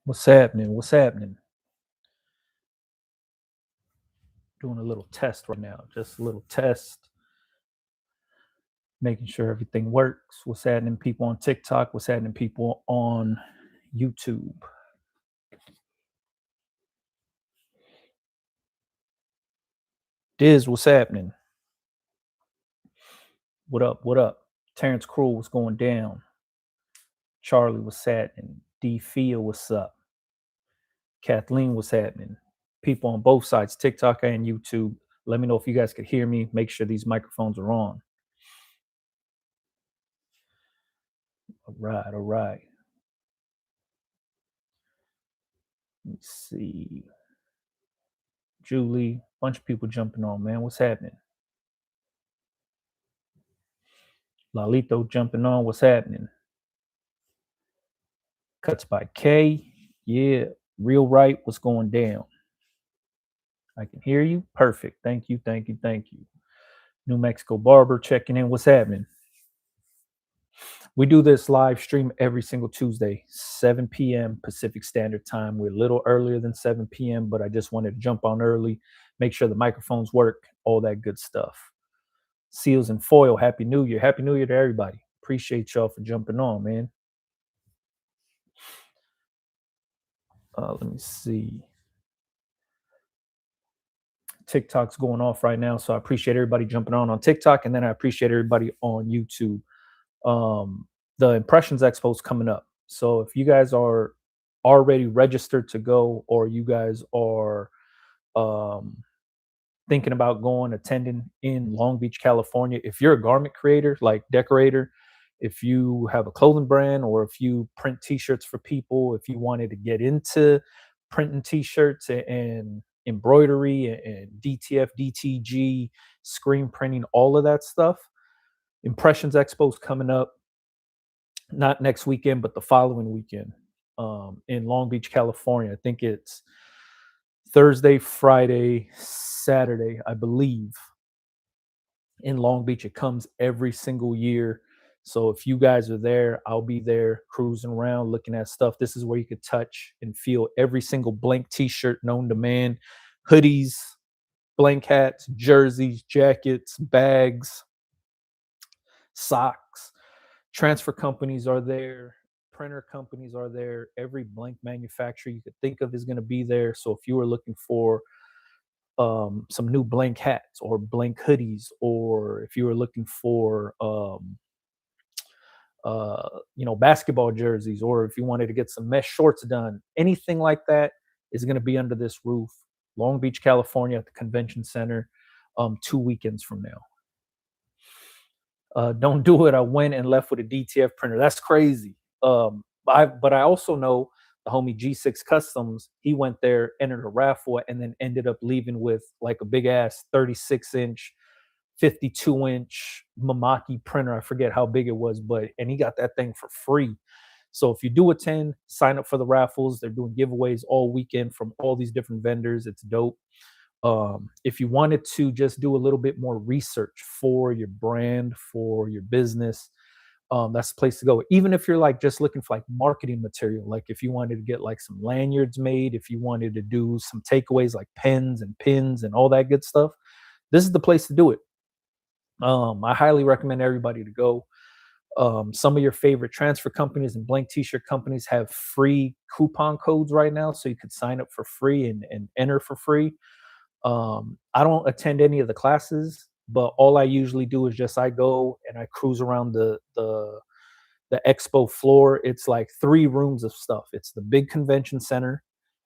What's happening? What's happening? Doing a little test right now. Just a little test, making sure everything works. What's happening, people on TikTok? What's happening, people on YouTube? Diz, what's happening? What up? What up? Terrence Cruel, what's going down? Charlie, what's happening? D Fia, what's up? Kathleen, what's happening? People on both sides, TikTok and YouTube. Let me know if you guys could hear me. Make sure these microphones are on. All right, all right. Let me see. Julie, bunch of people jumping on, man. What's happening? Lalito jumping on. What's happening? Cuts by K. Yeah. Real right. What's going down? I can hear you. Perfect. Thank you. Thank you. Thank you. New Mexico Barber checking in. What's happening? We do this live stream every single Tuesday, 7 p.m. Pacific Standard Time. We're a little earlier than 7 p.m., but I just wanted to jump on early, make sure the microphones work, all that good stuff. Seals and Foil, Happy New Year. Happy New Year to everybody. Appreciate y'all for jumping on, man. Let me see. TikTok's going off right now, so I appreciate everybody jumping on TikTok, and then I appreciate everybody on YouTube. The Impressions Expo is coming up, so if you guys are already registered to go, or you guys are um, thinking about going, attending in Long Beach, California, if you're a garment creator, like decorator, if you have a clothing brand, or if you print T-shirts for people, if you wanted to get into printing T-shirts and embroidery and DTF, DTG, screen printing, all of that stuff, Impressions Expo's coming up, not next weekend, but the following weekend, in Long Beach, California. I think it's Thursday, Friday, Saturday, I believe, in Long Beach. It comes every single year. So if you guys are there, I'll be there cruising around looking at stuff. This is where you could touch and feel every single blank t-shirt known to man, hoodies, blank hats, jerseys, jackets, bags, socks. Transfer companies are there, printer companies are there. Every blank manufacturer you could think of is going to be there. So if you are looking for some new blank hats or blank hoodies, or if you were looking for basketball jerseys, or if you wanted to get some mesh shorts done, anything like that is going to be under this roof, Long Beach, California, at the convention center, 2 weekends from now. Don't do it. I went and left with a DTF printer. That's crazy. But I also know the homie G6 Customs. He went there, entered a raffle, and then ended up leaving with like a big ass 36-inch, 52-inch Mamaki printer. I forget how big it was, and he got that thing for free. So if you do attend, sign up for the raffles. They're doing giveaways all weekend from all these different vendors. It's dope. If you wanted to just do a little bit more research for your brand, for your business, that's the place to go. Even if you're like just looking for like marketing material, like if you wanted to get like some lanyards made, if you wanted to do some takeaways like pens and pins and all that good stuff, this is the place to do it. I highly recommend everybody to go. Some of your favorite transfer companies and blank t-shirt companies have free coupon codes right now, so you could sign up for free and enter for free. I don't attend any of the classes, but all I usually do is just I go and I cruise around the expo floor. It's like 3 rooms of stuff. It's the big convention center,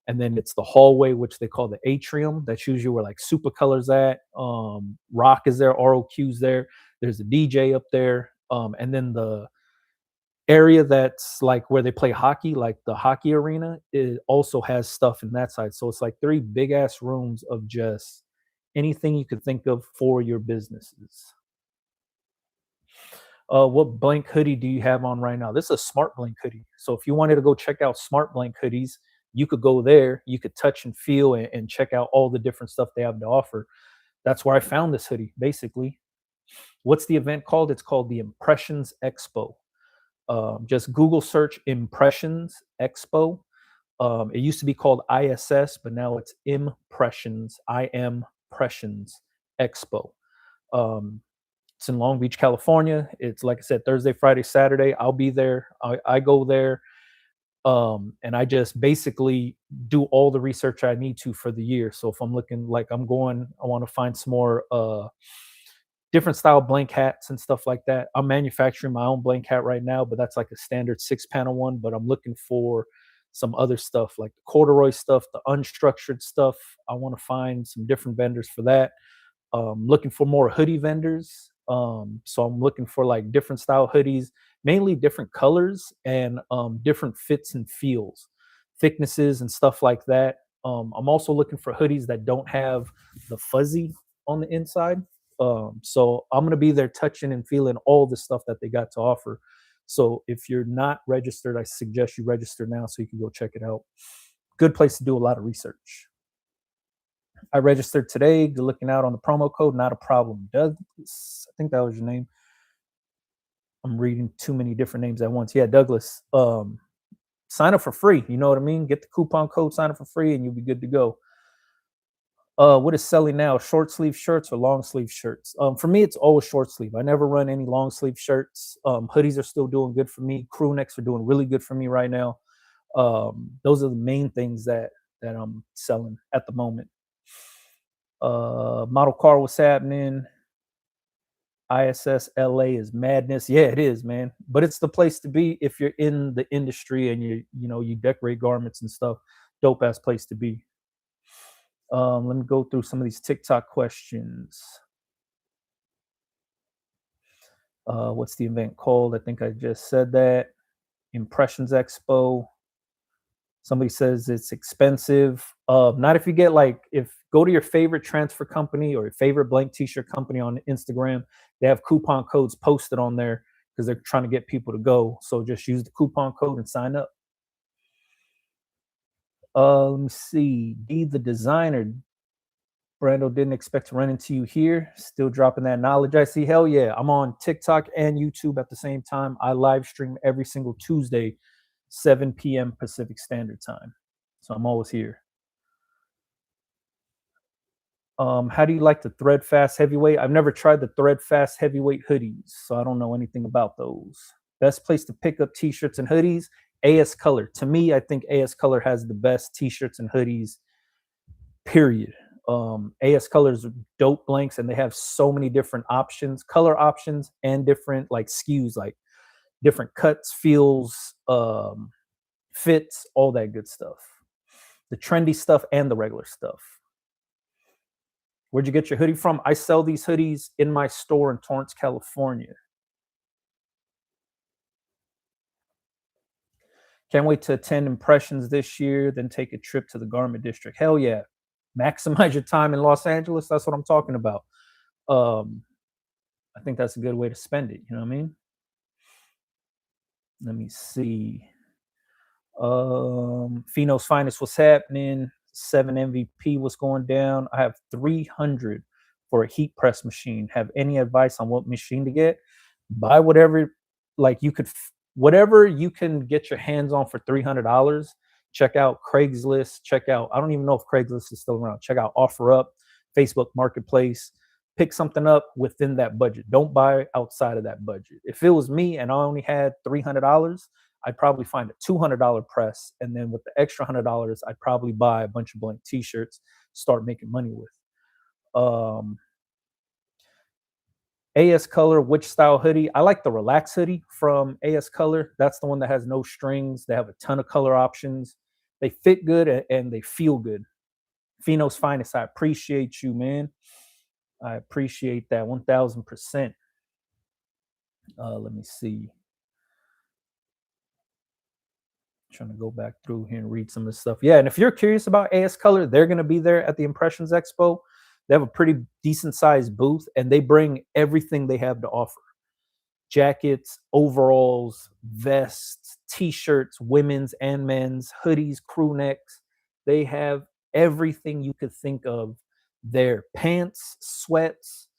and then it's the hallway, which they call the atrium. That's usually where like Super Colors at. Rock is there, ROQ's there. There's a DJ up there, and then the area that's like where they play hockey, like the hockey arena, it also has stuff in that side. So it's like 3 big ass rooms of just anything you could think of for your businesses. What blank hoodie do you have on right now? This is a Smart Blank hoodie. So if you wanted to go check out Smart Blank hoodies, you could go there. You could touch and feel and check out all the different stuff they have to offer. That's where I found this hoodie, basically. What's the event called? It's called the Impressions Expo. Just Google search Impressions Expo. It used to be called ISS, but now it's Impressions, Impressions Expo. Um, it's in Long Beach, California. It's like I said, Thursday, Friday, Saturday. I'll be there. I go there, and I just basically do all the research I need to for the year. So if I'm looking like I'm going, I want to find some more different style blank hats and stuff like that. I'm manufacturing my own blank hat right now, but that's like a standard 6 panel one. But I'm looking for some other stuff like the corduroy stuff, the unstructured stuff. I want to find some different vendors for that. Looking for more hoodie vendors. So I'm looking for like different style hoodies, mainly different colors and different fits and feels, thicknesses and stuff like that. I'm also looking for hoodies that don't have the fuzzy on the inside. So I'm gonna be there touching and feeling all the stuff that they got to offer. So if you're not registered, I suggest you register now so you can go check it out. Good place to do a lot of research. I registered today. Good looking out on the promo code. Not a problem. Douglas, I think that was your name. I'm reading too many different names at once. Yeah, Douglas. Sign up for free. You know what I mean? Get the coupon code, sign up for free, and you'll be good to go. What is selling now? Short sleeve shirts or long sleeve shirts? For me, it's always short sleeve. I never run any long sleeve shirts. Hoodies are still doing good for me. Crew necks are doing really good for me right now. Those are the main things that I'm selling at the moment. Model car, what's happening? ISS LA is madness. Yeah, it is, man. But it's the place to be if you're in the industry and you decorate garments and stuff. Dope ass place to be. Let me go through some of these TikTok questions. What's the event called? I think I just said that. Impressions Expo. Somebody says it's expensive. Not if you get like if go to your favorite transfer company or your favorite blank t-shirt company on Instagram. They have coupon codes posted on there because they're trying to get people to go. So just use the coupon code and sign up. Let me see. Be the designer. Brando didn't expect to run into you here. Still dropping that knowledge. I see. Hell yeah. I'm on TikTok and YouTube at the same time. I live stream every single Tuesday, 7 p.m. Pacific Standard Time. So I'm always here. How do you like the Thread Fast Heavyweight? I've never tried the Thread Fast Heavyweight hoodies, so I don't know anything about those. Best place to pick up t-shirts and hoodies, AS Color. To me, I think AS Color has the best t-shirts and hoodies, period. AS Colors are dope blanks and they have so many different options, color options, and different like SKUs, like different cuts, feels, fits, all that good stuff. The trendy stuff and the regular stuff. Where'd you get your hoodie from? I sell these hoodies in my store in Torrance, California. Can't wait to attend Impressions this year, then take a trip to the Garment District. Hell yeah. Maximize your time in Los Angeles. That's what I'm talking about. Um, I think that's a good way to spend it. You know what I mean? Let me see. Pheno's Finest, what's happening? 7 MVP, what's going down? I have 300 for a heat press machine. Have any advice on what machine to get? Buy whatever, like you could, whatever you can get your hands on for $300. Check out Craigslist. Check out, I don't even know if Craigslist is still around. Check out OfferUp, Facebook Marketplace. Pick something up within that budget. Don't buy outside of that budget. If it was me and I only had $300, I'd probably find a $200 press, and then with the extra $100, I'd probably buy a bunch of blank T-shirts, start making money with. Um, AS Color, which style hoodie? I like the Relax hoodie from AS Color. That's the one that has no strings. They have a ton of color options. They fit good and they feel good. Pheno's Finest, I appreciate you, man. I appreciate that 1000%. Let me see. Trying to go back through here and read some of this stuff. Yeah, and if you're curious about AS Color, they're going to be there at the Impressions Expo. They have a pretty decent sized booth and they bring everything they have to offer. Jackets, overalls, vests, t-shirts, women's and men's, hoodies, crew necks. They have everything you could think of there. Pants, sweats,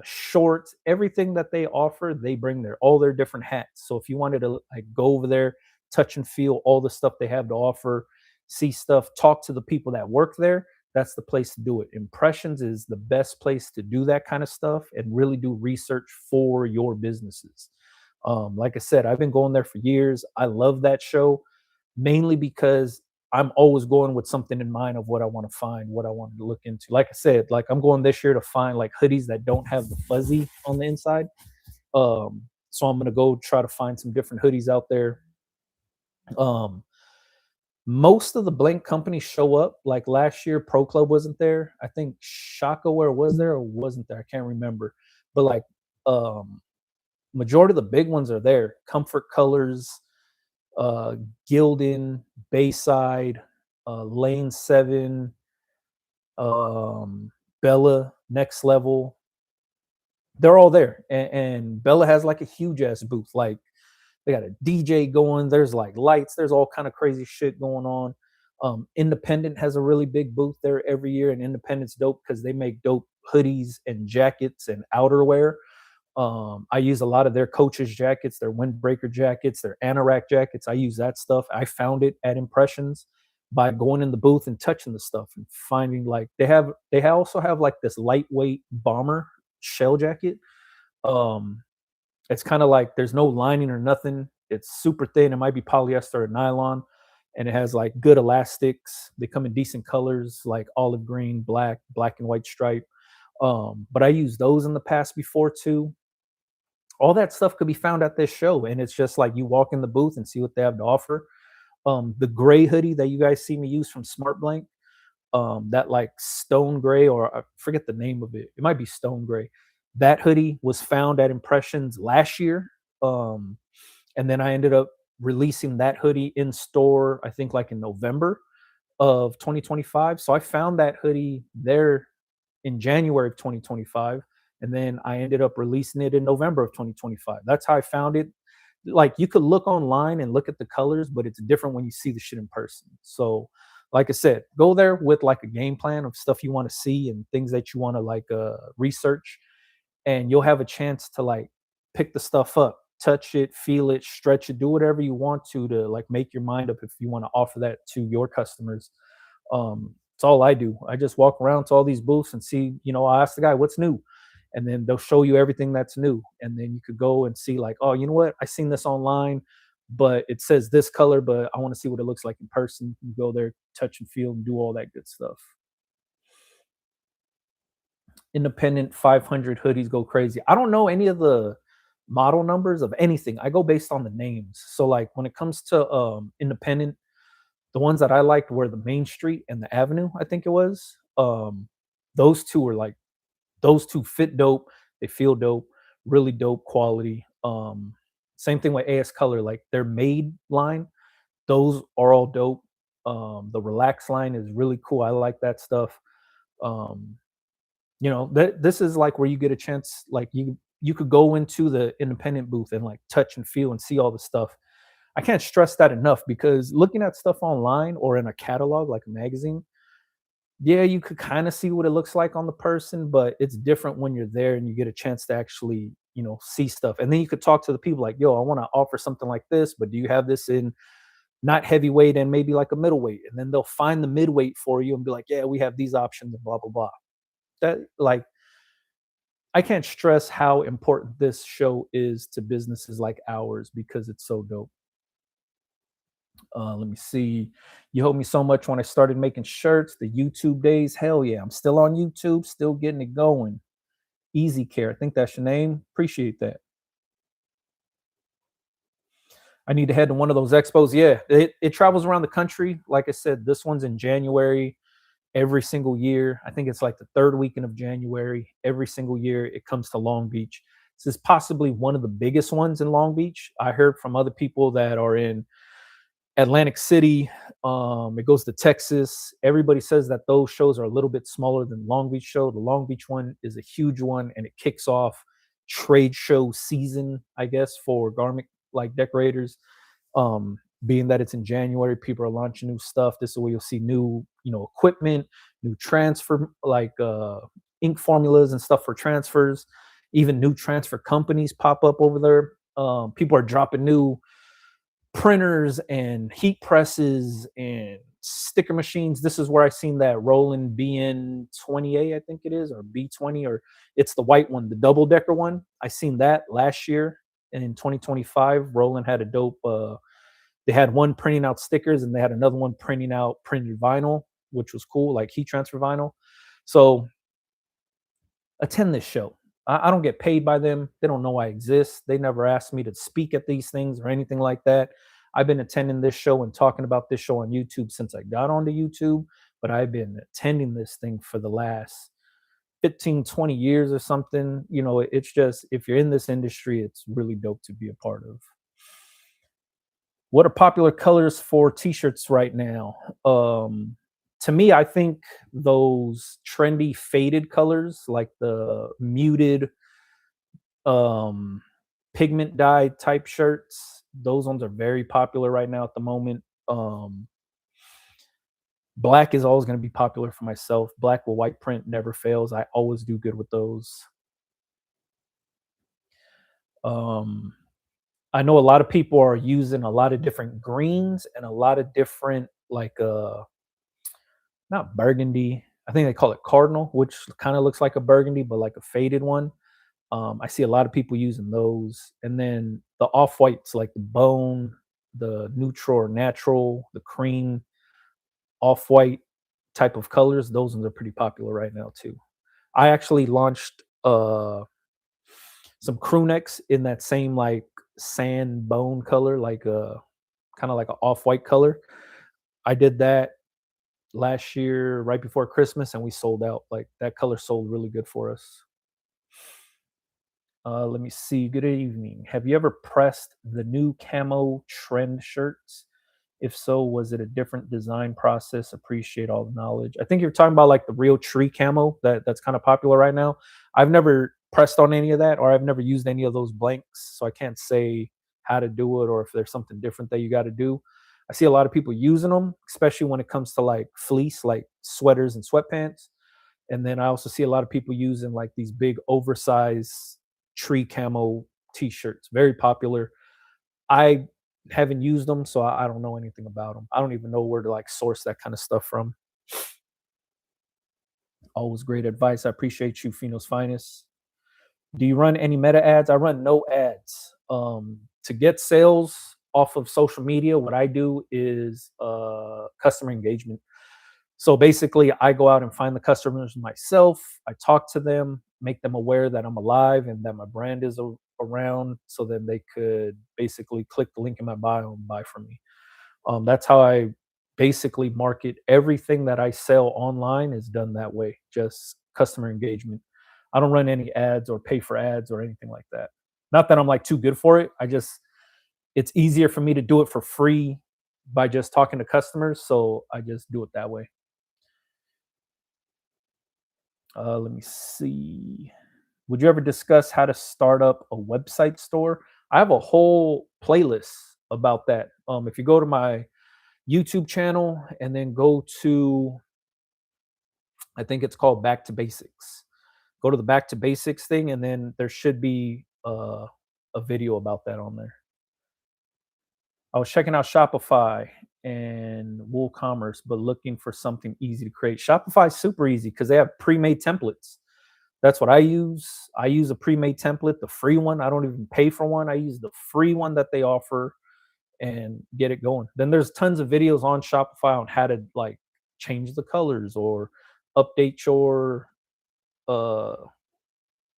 shorts, everything that they offer, they bring there, all their different hats. So if you wanted to like go over there, touch and feel all the stuff they have to offer, see stuff, talk to the people that work there. That's the place to do it. Impressions is the best place to do that kind of stuff and really do research for your businesses. Like I said, I've been going there for years. I love that show mainly because I'm always going with something in mind of what I want to find, what I want to look into. Like I said, like I'm going this year to find like hoodies that don't have the fuzzy on the inside. So I'm gonna go try to find some different hoodies out there. Um, Most of the blank companies show up. Like last year, Pro Club wasn't there. I think Shakaware was there or wasn't there. I can't remember. But like um majority of the big ones are there. Comfort Colors, uh Gildan, Bayside, Lane 7, um Bella, Next Level. They're all there. And Bella has like a huge ass booth. Like they got a DJ going. There's like lights. There's all kind of crazy shit going on. Independent has a really big booth there every year, and Independent's dope because they make dope hoodies and jackets and outerwear. I use a lot of their coaches' jackets, their windbreaker jackets, their anorak jackets. I use that stuff. I found it at Impressions by going in the booth and touching the stuff and finding like also have like this lightweight bomber shell jacket. Um, it's kind of like there's no lining or nothing. It's super thin. It might be polyester or nylon, and it has like good elastics. They come in decent colors like olive green, black and white stripe. But I used those in the past before too. All that stuff could be found at this show, and it's just like you walk in the booth and see what they have to offer. The gray hoodie that you guys see me use from Smart Blank, that like stone gray, or I forget the name of it. It might be stone gray. That hoodie was found at Impressions last year. Um, and then I ended up releasing that hoodie in store, I think like in November of 2025. So I found that hoodie there in January of 2025. And then I ended up releasing it in November of 2025. That's how I found it. Like you could look online and look at the colors, but it's different when you see the shit in person. So, like I said, go there with like a game plan of stuff you want to see and things that you want to like research, and you'll have a chance to like pick the stuff up, touch it, feel it, stretch it, do whatever you want to like make your mind up if you want to offer that to your customers. It's all I do. I just walk around to all these booths and see, I ask the guy what's new, and then they'll show you everything that's new, and then you could go and see like, oh, you know what, I seen this online, but it says this color, but I want to see what it looks like in person. You go there, touch and feel, and do all that good stuff. Independent 500 hoodies go crazy. I don't know any of the model numbers of anything. I go based on the names. So like when it comes to independent, the ones that I liked were the Main Street and the Avenue, I think it was. Those two were like those two fit dope. They feel dope, really dope quality. Same thing with AS Color, like their made line, those are all dope. The Relax line is really cool. I like that stuff. Um, this is like where you get a chance, like you could go into the independent booth and like touch and feel and see all the stuff. I can't stress that enough because looking at stuff online or in a catalog like a magazine, yeah, you could kind of see what it looks like on the person, but it's different when you're there and you get a chance to actually, see stuff. And then you could talk to the people like, yo, I want to offer something like this, but do you have this in not heavyweight and maybe like a middleweight? And then they'll find the midweight for you and be like, yeah, we have these options and blah blah blah. That like I can't stress how important this show is to businesses like ours because it's so dope. Let me see. You helped me so much when I started making shirts, the YouTube days. Hell yeah, I'm still on YouTube, still getting it going. Easy Care, I think that's your name. Appreciate that. I need to head to one of those expos. Yeah, it travels around the country. Like I said, this one's in January every single year. I think it's like the third weekend of January. Every single year, it comes to Long Beach. This is possibly one of the biggest ones in Long Beach. I heard from other people that are in Atlantic City. It goes to Texas. Everybody says that those shows are a little bit smaller than Long Beach show. The Long Beach one is a huge one, and it kicks off trade show season, I guess, for garment like decorators. Being that it's in January, people are launching new stuff. This is where you'll see new, equipment, new transfer like ink formulas and stuff for transfers. Even new transfer companies pop up over there. People are dropping new printers and heat presses and sticker machines. This is where I seen that Roland BN20A, I think it is, or B20, or it's the white one, the double decker one. I seen that last year. And in 2025, Roland had a dope. They had one printing out stickers, and they had another one printing out printed vinyl, which was cool, like heat transfer vinyl. So attend this show. I don't get paid by them. They don't know I exist. They never asked me to speak at these things or anything like that. I've been attending this show and talking about this show on YouTube since I got onto YouTube, but I've been attending this thing for the last 15, 20 years or something. You know, it's just, if you're in this industry, it's really dope to be a part of. What are popular colors for t-shirts right now? To me, I think those trendy faded colors, like the muted um pigment dye type shirts, those ones are very popular right now at the moment. Black is always going to be popular for myself. Black with white print never fails. I always do good with those. um I know a lot of people are using a lot of different greens and a lot of different, like, not burgundy. I think they call it cardinal, which kind of looks like a burgundy, but like a faded one. I see a lot of people using those. And then the off whites, like the bone, the neutral or natural, the cream, off white type of colors. Those ones are pretty popular right now too. I actually launched some crew necks in that same, like, sand bone color, like a kind of like an off white color. I did that last year right before Christmas, and we sold out. Like, that color sold really good for us. Let me see. Good evening. Have you ever pressed the new camo trend shirts? If so, was it a different design process? Appreciate all the knowledge. I think you're talking about like the real tree camo that's kind of popular right now. I've never pressed on any of that, or I've never used any of those blanks, so I can't say how to do it or if there's something different that you got to do. I see a lot of people using them, especially when it comes to like fleece, like sweaters and sweatpants. And then I also see a lot of people using like these big oversized tree camo t-shirts, very popular. I haven't used them, so I don't know anything about them. I don't even know where to like source that kind of stuff from. Always great advice. I appreciate you, Fino's finest. Do you run any meta ads? I run no ads. To get sales off of social media, what I do is customer engagement. So basically, I go out and find the customers myself. I talk to them, make them aware that I'm alive and that my brand is around, so then they could basically click the link in my bio and buy from me. That's how I basically market. Everything that I sell online is done that way, just customer engagement. I don't run any ads or pay for ads or anything like that. Not that I'm like too good for it. It's easier for me to do it for free by just talking to customers. So I just do it that way. Let me see. Would you ever discuss how to start up a website store? I have a whole playlist about that. If you go to my YouTube channel and then go to, I think it's called Back to Basics. Go to the Back to Basics thing, and then there should be a video about that on there. I was checking out Shopify and WooCommerce, but looking for something easy to create. Shopify is super easy because they have pre-made templates. That's what I use. I use a pre-made template, the free one. I don't even pay for one. I use the free one that they offer and get it going. Then there's tons of videos on Shopify on how to like change the colors or update your uh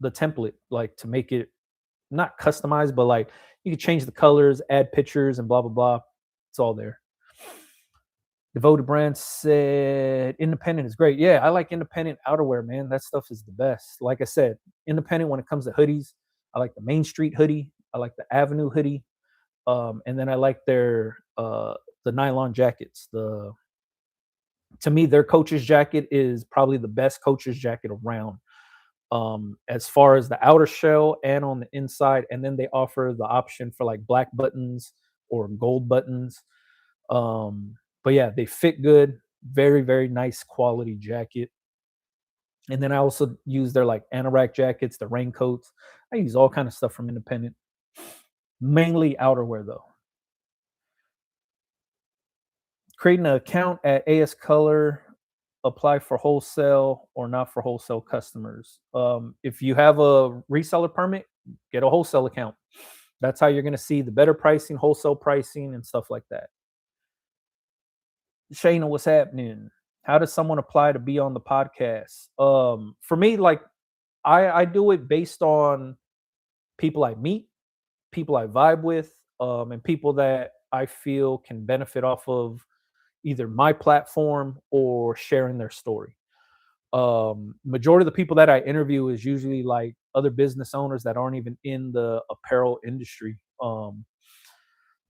the template, like to make it not customized, but like you can change the colors, add pictures, and blah blah blah. It's all there. Devoted Brand said independent is great. Yeah, I like independent outerwear, man. That stuff is the best. Like I said, independent when it comes to hoodies. I like the Main Street hoodie. I like the Avenue hoodie. And then I like their the nylon jackets. To me, their coach's jacket is probably the best coach's jacket around. As far as the outer shell and on the inside, and then they offer the option for like black buttons or gold buttons. But yeah, they fit good. Very, very nice quality jacket. And then I also use their like anorak jackets, the raincoats. I use all kind of stuff from Independent. Mainly outerwear though. Creating an account at AS Color, apply for wholesale or not for wholesale customers. If you have a reseller permit, get a wholesale account. That's how you're going to see the better pricing, wholesale pricing, and stuff like that. Shayna, what's happening? How does someone apply to be on the podcast? For me, like I do it based on people I meet, people I vibe with, and people that I feel can benefit off of either my platform or sharing their story. Majority of the people that I interview is usually like other business owners that aren't even in the apparel industry.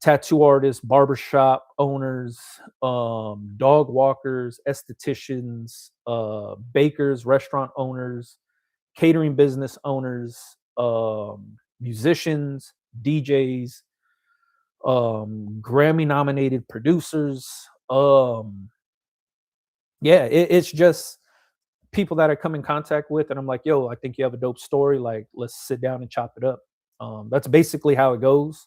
Tattoo artists, barbershop owners, dog walkers, estheticians, bakers, restaurant owners, catering business owners, musicians, DJs, Grammy nominated producers. Yeah, it's just people that I come in contact with, and I'm like, yo, I think you have a dope story. Like, let's sit down and chop it up. That's basically how it goes.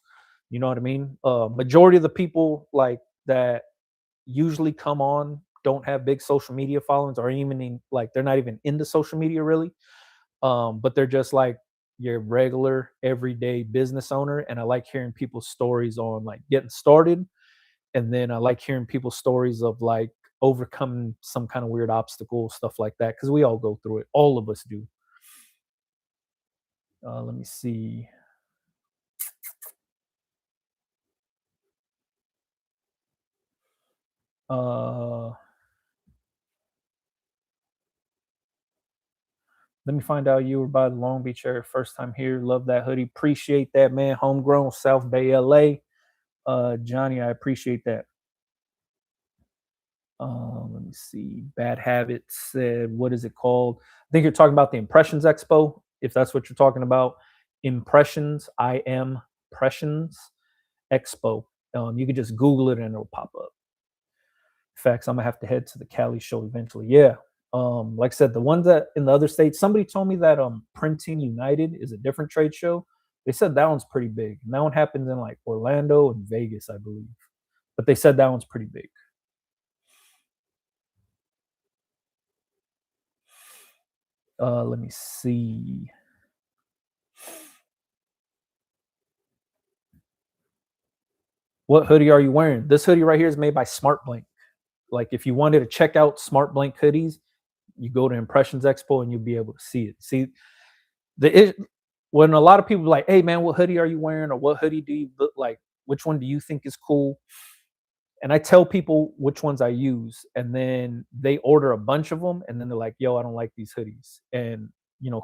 You know what I mean? Majority of the people like that usually come on don't have big social media followings, or even like they're not even into social media really. But they're just like your regular everyday business owner, and I like hearing people's stories on like getting started, and then I like hearing people's stories of like overcoming some kind of weird obstacle, stuff like that, because we all go through it. All of us do. Let me see. Uh, Let me find out you were by the Long Beach area first time here. Love that hoodie. Appreciate that, man. Homegrown, South Bay, LA. Johnny, I appreciate that. Let me see. Bad Habits said, what is it called? I think you're talking about the Impressions Expo. If that's what you're talking about, Impressions, I am Impressions Expo. You can just Google it and it'll pop up. Facts, I'm gonna have to head to the Cali show eventually. Yeah. Like I said, the ones that in the other states, somebody told me that Printing United is a different trade show. They said that one's pretty big. And that one happens in like Orlando and Vegas, I believe. But they said that one's pretty big. Let me see. What hoodie are you wearing? This hoodie right here is made by Smart Blank. Like if you wanted to check out Smart Blank hoodies, you go to Impressions Expo and you'll be able to see it. See, the when a lot of people are like, "Hey man, what hoodie are you wearing?" or "What hoodie do you look like? Which one do you think is cool?" And I tell people which ones I use, and then they order a bunch of them, and then they're like, "Yo, I don't like these hoodies." And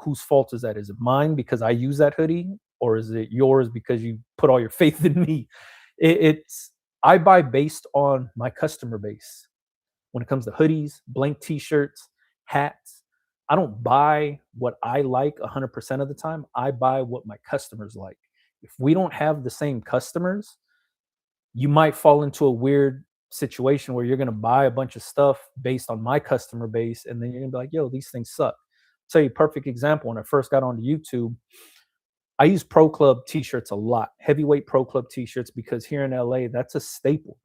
whose fault is that? Is it mine because I use that hoodie, or is it yours because you put all your faith in me? It's I buy based on my customer base when it comes to hoodies, blank t-shirts, hats. I don't buy what I like 100% of the time. I buy what my customers like. If we don't have the same customers, you might fall into a weird situation where you're going to buy a bunch of stuff based on my customer base, and then you're going to be like, yo, these things suck. I'll tell you a perfect example. When I first got onto YouTube, I use Pro Club t-shirts a lot, heavyweight Pro Club t-shirts, because here in LA, that's a staple.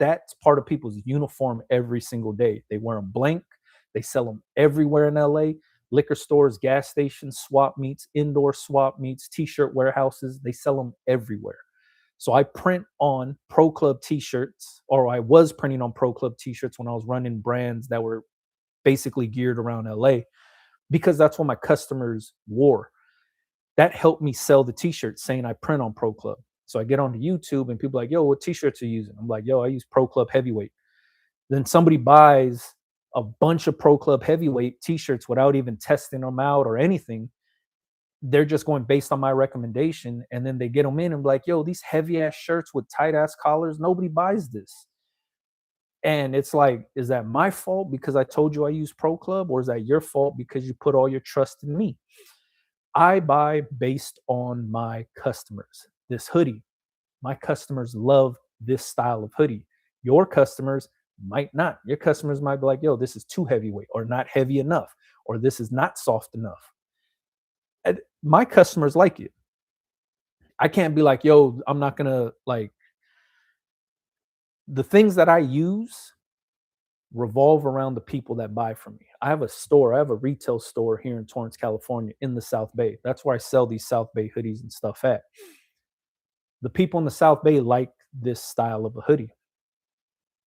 That's part of people's uniform every single day. They wear them blank. They sell them everywhere in LA. Liquor stores, gas stations, swap meets, indoor swap meets, t-shirt warehouses. They sell them everywhere. So I print on Pro Club t-shirts, or I was printing on Pro Club t-shirts when I was running brands that were basically geared around LA, because that's what my customers wore. That helped me sell the t-shirts saying I print on Pro Club. So I get onto YouTube and people are like, yo, what t-shirts are you using? I'm like, yo, I use Pro Club Heavyweight. Then somebody buys a bunch of Pro Club Heavyweight t-shirts without even testing them out or anything. They're just going based on my recommendation. And then they get them in and be like, yo, these heavy ass shirts with tight ass collars, nobody buys this. And it's like, is that my fault because I told you I use Pro Club, or is that your fault because you put all your trust in me? I buy based on my customers. This hoodie, my customers love this style of hoodie. Your customers might not. Your customers might be like, yo, this is too heavyweight, or not heavy enough, or this is not soft enough. And my customers like it. I can't be like, yo, I'm not gonna like The things that I use revolve around the people that buy from me. I have a store, I have a retail store here in Torrance, California, in the South Bay. That's where I sell these South Bay hoodies and stuff at. The people in the South Bay like this style of a hoodie.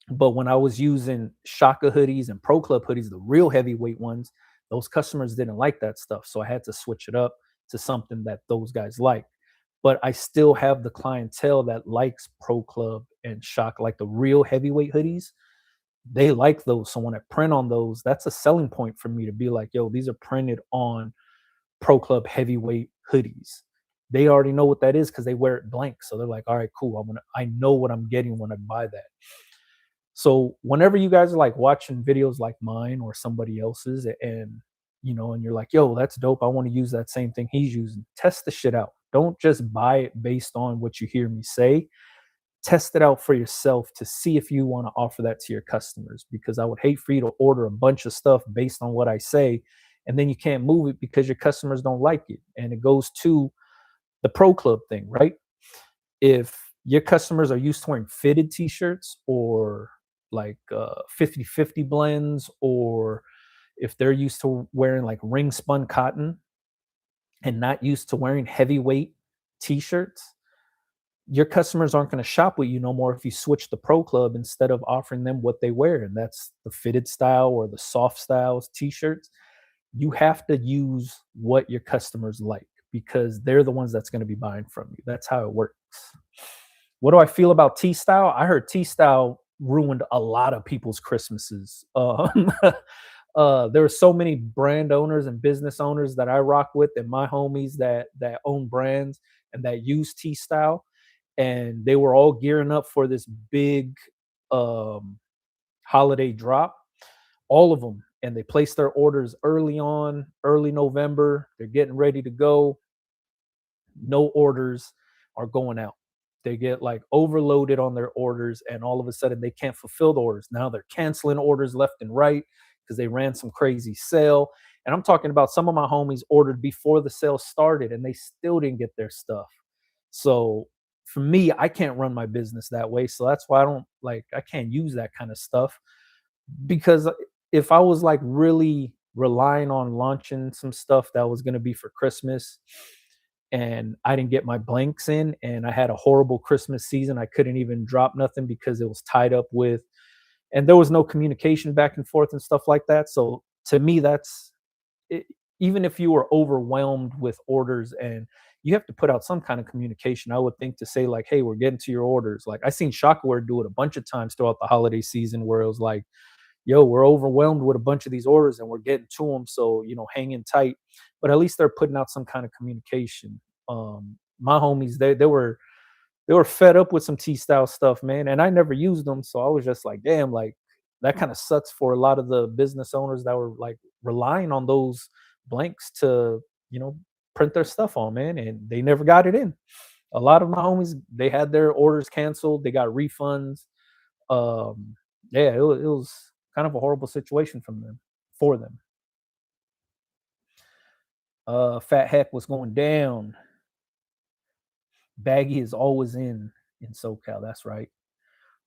But when I was using Shaka hoodies and Pro Club hoodies, the real heavyweight ones, those customers didn't like that stuff. So I had to switch it up to something that those guys like. But I still have the clientele that likes Pro Club and Shock, like the real heavyweight hoodies. They like those. So when I print on those, that's a selling point for me to be like, yo, these are printed on Pro Club heavyweight hoodies. They already know what that is because they wear it blank. So they're like, all right, cool. I know what I'm getting when I buy that. So whenever you guys are like watching videos like mine or somebody else's and and you're like, yo, that's dope. I want to use that same thing he's using. Test the shit out. Don't just buy it based on what you hear me say. Test it out for yourself to see if you want to offer that to your customers, because I would hate for you to order a bunch of stuff based on what I say and then you can't move it because your customers don't like it. And it goes to the Pro Club thing, right? If your customers are used to wearing fitted t-shirts or like 50 blends, or if they're used to wearing like ring spun cotton and not used to wearing heavyweight t-shirts, your customers aren't going to shop with you no more if you switch the Pro Club instead of offering them what they wear, and that's the fitted style or the soft styles t-shirts. You have to use what your customers like because they're the ones that's going to be buying from you. That's how it works. What do I feel about T Style? I heard T Style ruined a lot of people's Christmases. There are so many brand owners and business owners that I rock with, and my homies that own brands and that use T Style, and they were all gearing up for this big um, holiday drop. All of them, and they placed their orders early on, early November. They're getting ready to go. No orders are going out. They get like overloaded on their orders, and all of a sudden they can't fulfill the orders. Now they're canceling orders left and right because they ran some crazy sale. And I'm talking about some of my homies ordered before the sale started and they still didn't get their stuff. So for me, I can't run my business that way. So that's why I can't use that kind of stuff, because if I was like really relying on launching some stuff that was going to be for Christmas and I didn't get my blanks in and I had a horrible Christmas season, I couldn't even drop nothing because it was tied up with, and there was no communication back and forth and stuff like that. So to me, that's it, even if you were overwhelmed with orders and you have to put out some kind of communication, I would think, to say like, hey, we're getting to your orders. Like I seen Shockaware do it a bunch of times throughout the holiday season where it was like, yo, we're overwhelmed with a bunch of these orders and we're getting to them. So, hang in tight. But at least they're putting out some kind of communication. My homies, they were fed up with some T style stuff, man. And I never used them. So I was just like, damn, like that kind of sucks for a lot of the business owners that were like relying on those blanks to, you know, print their stuff on, man. And they never got it in. A lot of my homies, they had their orders canceled, they got refunds. Um, yeah, it was kind of a horrible situation from them for them. Fat Heck was going down. Baggy is always in SoCal. That's right.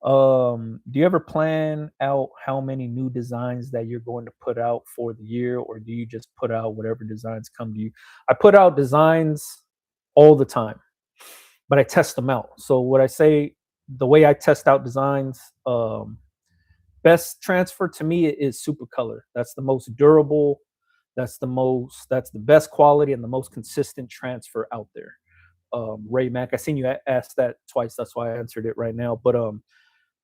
Do you ever plan out how many new designs that you're going to put out for the year, or do you just put out whatever designs come to you? I put out designs all the time, but I test them out. So what I say, the way I test out designs, best transfer to me is super color. That's the most durable. That's the best quality and the most consistent transfer out there. Ray Mac, I seen you ask that twice. That's why I answered it right now. But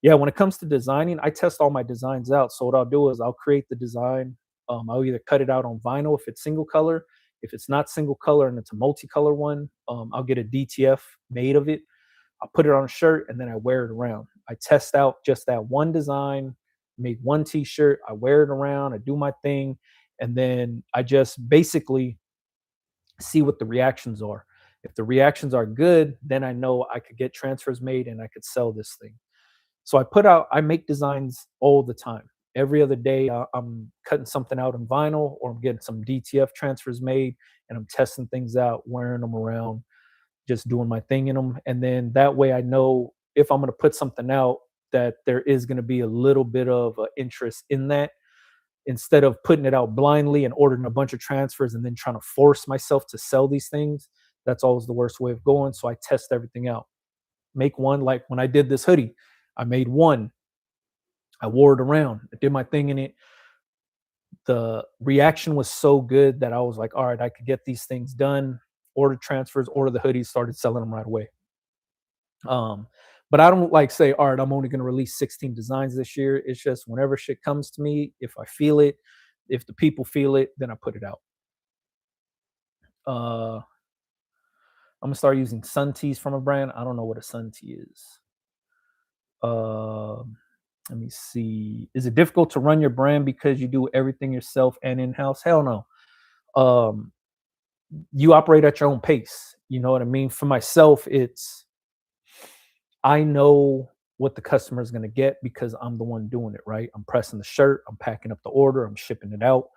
yeah, when it comes to designing, I test all my designs out. So what I'll do is I'll create the design. I'll either cut it out on vinyl if it's single color. If it's not single color and it's a multicolor one, I'll get a DTF made of it. I'll put it on a shirt and then I wear it around. I test out just that one design, make one t-shirt, I wear it around, I do my thing, and then I just basically see what the reactions are. If the reactions are good, then I know I could get transfers made and I could sell this thing. So I make designs all the time. Every other day, I'm cutting something out in vinyl or I'm getting some DTF transfers made and I'm testing things out, wearing them around, just doing my thing in them. And then that way I know if I'm going to put something out, that there is going to be a little bit of interest in that, instead of putting it out blindly and ordering a bunch of transfers and then trying to force myself to sell these things. That's always the worst way of going. So I test everything out. Make one, like when I did this hoodie, I made one, I wore it around, I did my thing in it. The reaction was so good that I was like, all right, I could get these things done, order transfers, order the hoodies, started selling them right away. Um, but I don't like say, all right, I'm only going to release 16 designs this year. It's just whenever shit comes to me, if I feel it, if the people feel it, then I put it out. I'm gonna start using sun teas from a brand. I don't know what a sun tea is. Um, Let me see. Is it difficult to run your brand because you do everything yourself and in house? Hell no. Um, you operate at your own pace. You know what I mean? For myself, it's I know what the customer is going to get because I'm the one doing it, right? I'm pressing the shirt, I'm packing up the order, I'm shipping it out.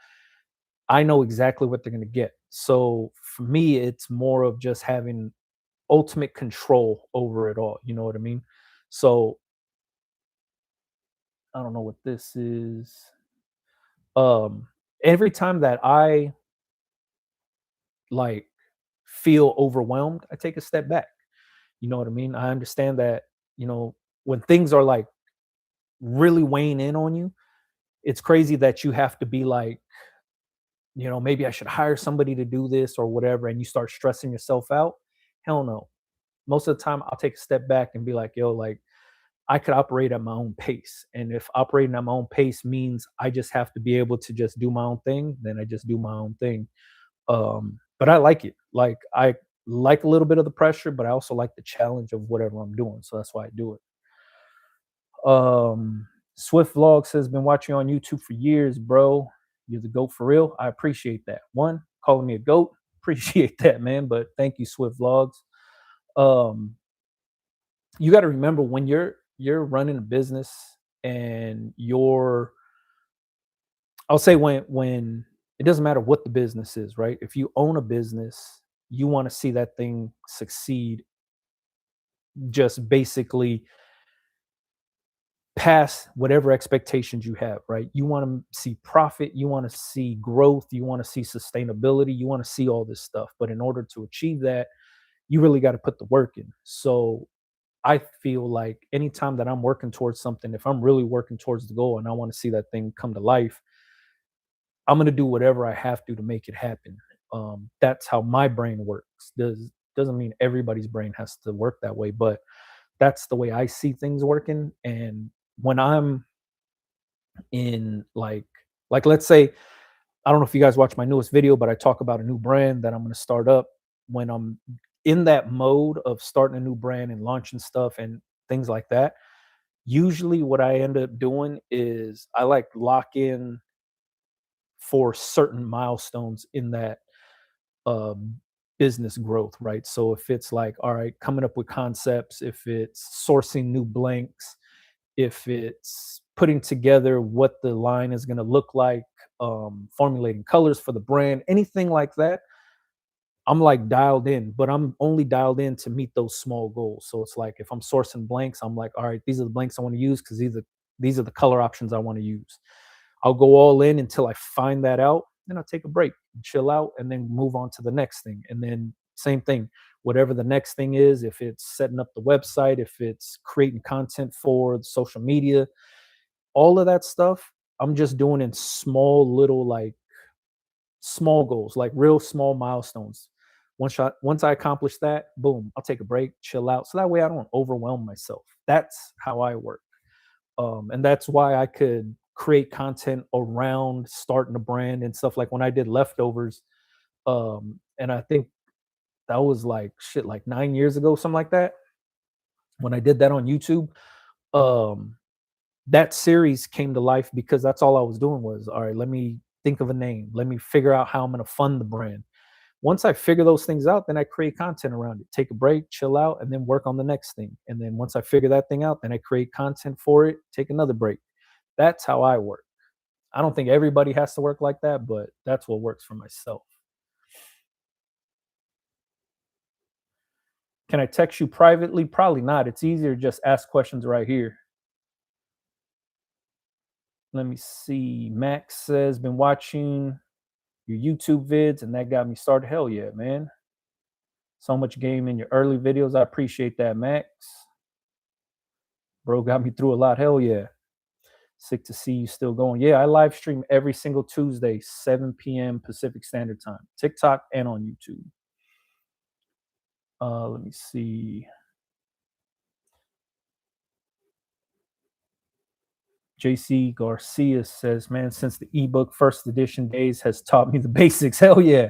I know exactly what they're going to get. So for me, it's more of just having ultimate control over it all. You know what I mean? So I don't know what this is. Um, every time that I like feel overwhelmed, I take a step back. You know what I mean? I understand that, you know, when things are like really weighing in on you, it's crazy that you have to be like, you know, maybe I should hire somebody to do this or whatever, and you start stressing yourself out. Hell no. Most of the time, I'll take a step back and be like, yo, like, I could operate at my own pace. And if operating at my own pace means I just have to be able to just do my own thing, then I just do my own thing. But I like it. Like, I like a little bit of the pressure, but I also like the challenge of whatever I'm doing. So that's why I do it. Um, Swift Vlogs has been watching on YouTube for years, bro. You're the goat for real. I appreciate that. One, calling me a goat. Appreciate that, man. But thank you, Swift Vlogs. Um, you got to remember when you're running a business and you're I'll say when it doesn't matter what the business is, right? If you own a business, you want to see that thing succeed just basically past whatever expectations you have, right? You want to see profit, you want to see growth, you want to see sustainability, you want to see all this stuff. But in order to achieve that, you really got to put the work in. So I feel like anytime that I'm working towards something, if I'm really working towards the goal and I want to see that thing come to life, I'm gonna do whatever I have to make it happen. That's how my brain works. Doesn't mean everybody's brain has to work that way, but that's the way I see things working. And when I'm in like let's say I don't know if you guys watch my newest video, but I talk about a new brand that I'm gonna start up. When I'm in that mode of starting a new brand and launching stuff and things like that, usually what I end up doing is I like lock in for certain milestones in that um, business growth, right? So if it's like, all right, coming up with concepts, if it's sourcing new blanks, if it's putting together what the line is going to look like, formulating colors for the brand, anything like that, I'm like dialed in, but I'm only dialed in to meet those small goals. So it's like if I'm sourcing blanks, I'm like, all right, these are the blanks I want to use because these are the color options I want to use. I'll go all in until I find that out. Then I'll take a break, chill out, and then move on to the next thing. And then same thing, whatever the next thing is, if it's setting up the website, if it's creating content for the social media, all of that stuff, I'm just doing in small little like small goals, like real small milestones. Once I accomplish that, boom, I'll take a break, chill out. So that way I don't overwhelm myself. That's how I work. And that's why I could create content around starting a brand and stuff. Like when I did leftovers, and I think that was like shit, like 9 years ago, something like that. When I did that on YouTube, um, that series came to life because that's all I was doing was, all right, let me think of a name, let me figure out how I'm going to fund the brand. Once I figure those things out, then I create content around it, take a break, chill out, and then work on the next thing. And then once I figure that thing out, then I create content for it, take another break. That's how I work. I don't think everybody has to work like that, but that's what works for myself. Can I text you privately? Probably not. It's easier to just ask questions right here. Let me see. Max says, been watching your YouTube vids, and that got me started. Hell yeah, man. So much game in your early videos. I appreciate that, Max. Bro got me through a lot. Hell yeah. Sick to see you still going. Yeah, I live stream every single Tuesday, 7 p.m. Pacific Standard Time, TikTok and on YouTube. Let me see. JC Garcia says, man, since the ebook first edition days has taught me the basics. Hell yeah.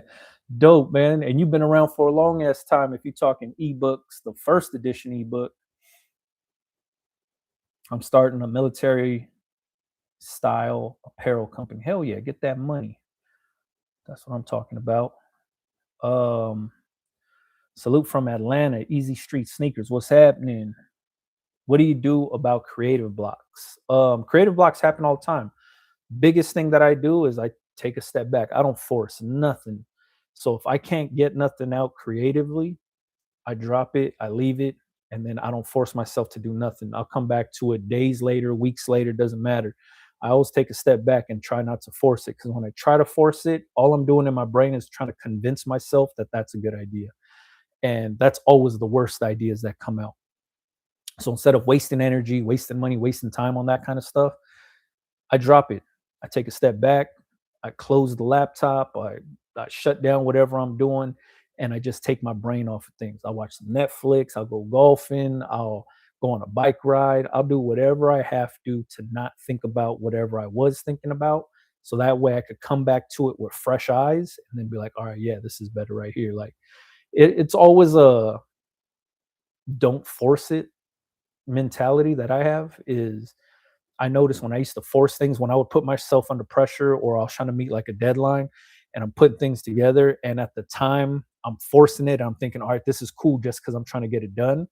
Dope, man. And you've been around for a long ass time. If you're talking ebooks, the first edition ebook, I'm starting a military style apparel company. Hell yeah, get that money. That's what I'm talking about. Um, Salute from Atlanta, Easy Street Sneakers. What's happening? What do you do about creative blocks? Creative blocks happen all the time. Biggest thing that I do is I take a step back. I don't force nothing. So if I can't get nothing out creatively, I drop it, I leave it, and then I don't force myself to do nothing. I'll come back to it days later, weeks later, doesn't matter. I always take a step back and try not to force it, because when I try to force it, all I'm doing in my brain is trying to convince myself that that's a good idea. And that's always the worst ideas that come out. So instead of wasting energy, wasting money, wasting time on that kind of stuff, I drop it. I take a step back. I close the laptop. I shut down whatever I'm doing, and I just take my brain off of things. I watch some Netflix. I'll go golfing. I'll go on a bike ride. I'll do whatever I have to not think about whatever I was thinking about. So that way I could come back to it with fresh eyes and then be like, all right, yeah, this is better right here. Like it's always a don't force it mentality that I have. Is I noticed when I used to force things, when I would put myself under pressure or I was trying to meet like a deadline and I'm putting things together, and at the time I'm forcing it, I'm thinking, all right, this is cool just because I'm trying to get it done.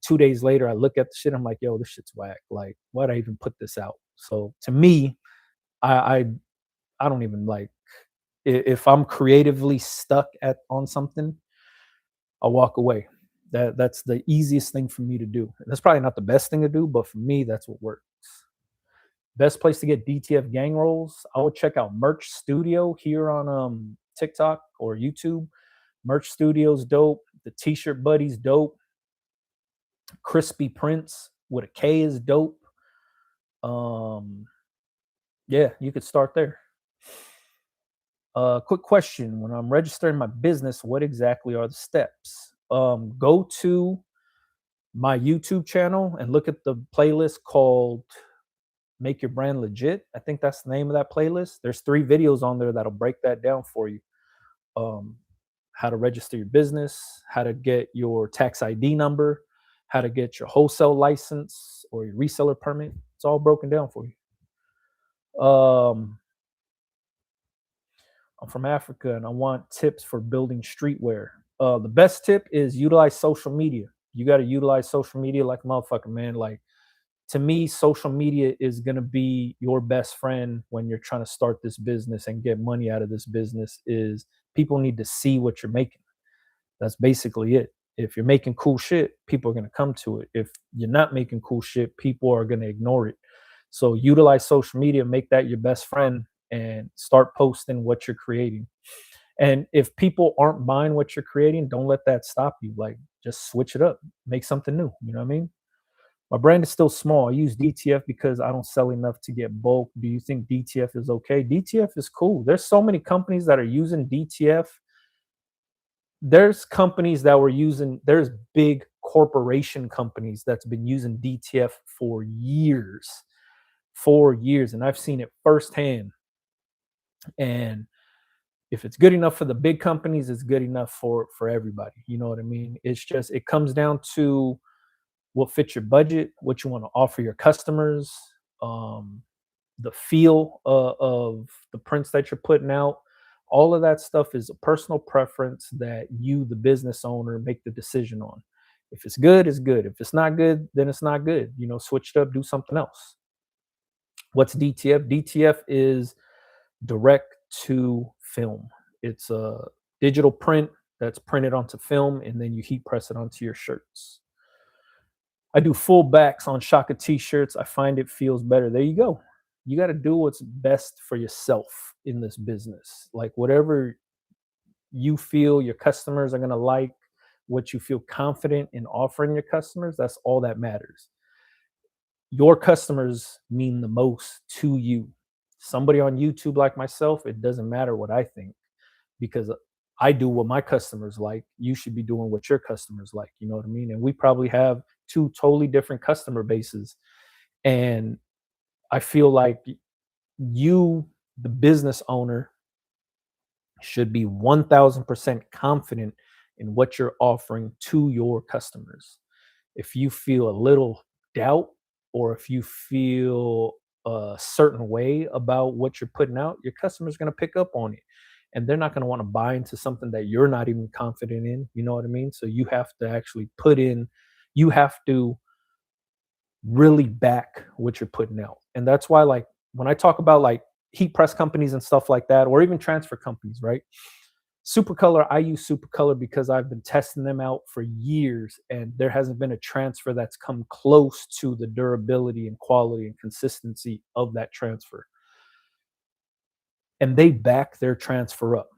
2 days later, I look at the shit, I'm like, yo, this shit's whack. Like, why'd I even put this out? So to me, I I, I don't even like, if I'm creatively stuck at on something, I'll walk away. That's the easiest thing for me to do. That's probably not the best thing to do, but for me, that's what works. Best place to get DTF gang rolls, I would check out Merch Studio here on TikTok or YouTube. Merch Studio's dope. The T-shirt buddies dope. Crispy Prince with a K is dope. Um, yeah, you could start there. Quick question: when I'm registering my business, what exactly are the steps? Go to my YouTube channel and look at the playlist called Make Your Brand Legit. I think that's the name of that playlist. There's 3 videos on there that'll break that down for you. Um, how to register your business, how to get your tax ID number, how to get your wholesale license or your reseller permit. It's all broken down for you. I'm from Africa and I want tips for building streetwear. The best tip is utilize social media. You got to utilize social media like a motherfucker, man. Like, to me, social media is going to be your best friend when you're trying to start this business and get money out of this business. Is people need to see what you're making. That's basically it. If you're making cool shit, people are going to come to it. If you're not making cool shit, people are going to ignore it. So utilize social media, make that your best friend, and start posting what you're creating. And if people aren't buying what you're creating, don't let that stop you. Like, just switch it up, make something new. You know what I mean? My brand is still small. I use DTF because I don't sell enough to get bulk. Do you think DTF is okay? DTF is cool. There's so many companies that are using DTF. There's companies that were using, there's big corporation companies that's been using DTF for years. And I've seen it firsthand. And if it's good enough for the big companies, it's good enough for everybody. You know what I mean? It's just, it comes down to what fits your budget, what you want to offer your customers, um, the feel of the prints that you're putting out. All of that stuff is a personal preference that you, the business owner, make the decision on. If it's good, it's good. If it's not good, then it's not good. You know, switch it up, do something else. What's DTF? DTF is direct to film. It's a digital print that's printed onto film, and then you heat press it onto your shirts. I do full backs on Shaka t-shirts. I find it feels better. There you go. you got to do what's best for yourself in this business. Like whatever you feel your customers are going to like, what you feel confident in offering your customers, that's all that matters. Your customers mean the most to you. Somebody on YouTube like myself, it doesn't matter what I think because I do what my customers like. You should be doing what your customers like. You know what I mean? And we probably have two totally different customer bases. And I feel like you, the business owner, should be 1000% confident in what you're offering to your customers. If you feel a little doubt or if you feel a certain way about what you're putting out, your customer's going to pick up on it and they're not going to want to buy into something that you're not even confident in. You know what I mean? So you have to actually put in, you have to really back what you're putting out. And that's why, like, when I talk about like heat press companies and stuff like that, or even transfer companies, right? Supercolor, I use Supercolor because I've been testing them out for years and there hasn't been a transfer that's come close to the durability and quality and consistency of that transfer. And they back their transfer up.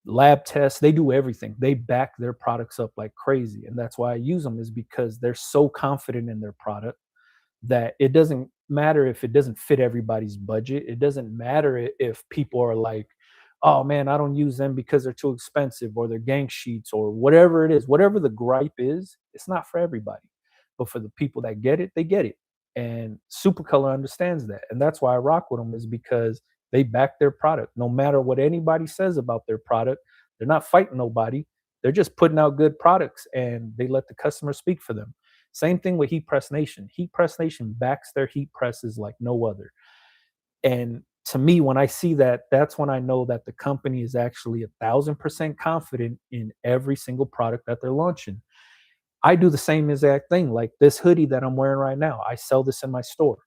Lab tests, they do everything. They back their products up like crazy. And that's why I use them, is because they're so confident in their product that it doesn't matter if it doesn't fit everybody's budget. It doesn't matter if people are like, oh man, I don't use them because they're too expensive or they're gang sheets or whatever it is. Whatever the gripe is, it's not for everybody. But for the people that get it, they get it. And Supercolor understands that. And that's why I rock with them, is because they back their product. No matter what anybody says about their product, they're not fighting nobody. They're just putting out good products and they let the customer speak for them. Same thing with Heat Press Nation. Heat Press Nation backs their heat presses like no other. And to me, when I see that, that's when I know that the company is actually 1000% confident in every single product that they're launching. I do the same exact thing. Like this hoodie that I'm wearing right now, I sell this in my store.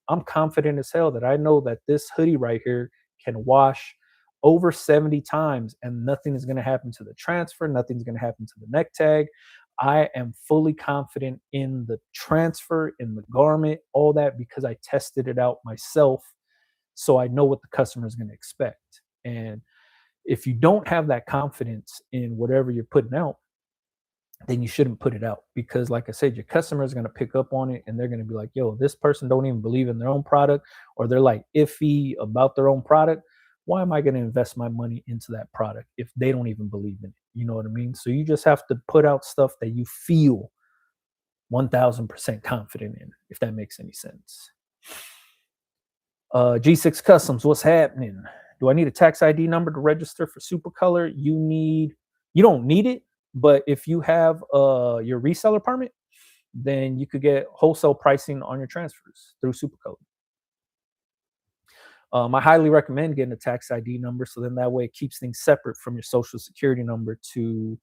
I'm confident as hell that I know that this hoodie right here can wash over 70 times and nothing is going to happen to the transfer, nothing's going to happen to the neck tag. I am fully confident in the transfer, in the garment, all that, because I tested it out myself. So I know what the customer is going to expect. And if you don't have that confidence in whatever you're putting out, then you shouldn't put it out, because like I said, your customer is going to pick up on it and they're going to be like, yo, this person don't even believe in their own product, or they're like iffy about their own product. Why am I going to invest my money into that product if they don't even believe in it? You know what I mean? So you just have to put out stuff that you feel 1000% confident in, if that makes any sense. G6 Customs, what's happening? Do I need a tax ID number to register for Supercolor? You don't need it, but if you have your reseller permit, then you could get wholesale pricing on your transfers through Supercolor. I highly recommend getting a tax ID number, so then that way it keeps things separate from your social security number to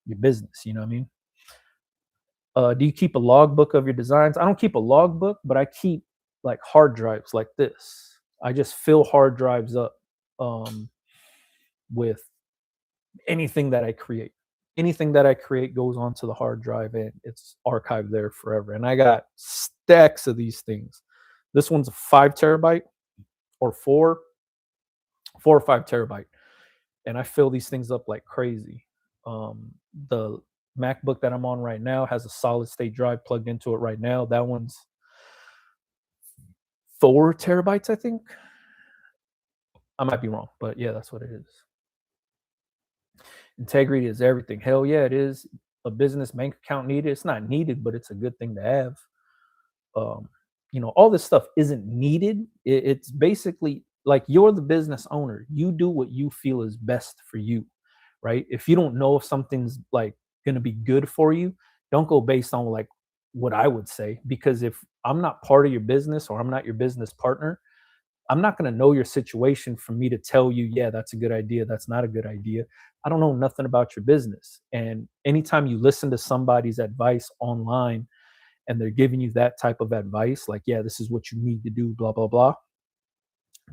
your business. You know what I mean? Do you keep a logbook of your designs? I don't keep a logbook, but I keep like hard drives like this. I just fill hard drives up with anything that I create. Anything that I create goes onto the hard drive and it's archived there forever. And I got stacks of these things. This one's a 5 terabyte or four or 5 terabyte. And I fill these things up like crazy. The MacBook that I'm on right now has a solid state drive plugged into it right now. That one's 4 terabytes, I think. I might be wrong, but yeah, that's what it is. Integrity is everything. Hell yeah, it is. A business bank account needed? It's not needed, but it's a good thing to have. All this stuff isn't needed. It's basically like you're the business owner. You do what you feel is best for you, right? If you don't know if something's like going to be good for you, don't go based on like what I would say, because if I'm not part of your business or I'm not your business partner, I'm not going to know your situation for me to tell you, yeah, that's a good idea, that's not a good idea. I don't know nothing about your business. And anytime you listen to somebody's advice online and they're giving you that type of advice, like, yeah, this is what you need to do, blah, blah, blah,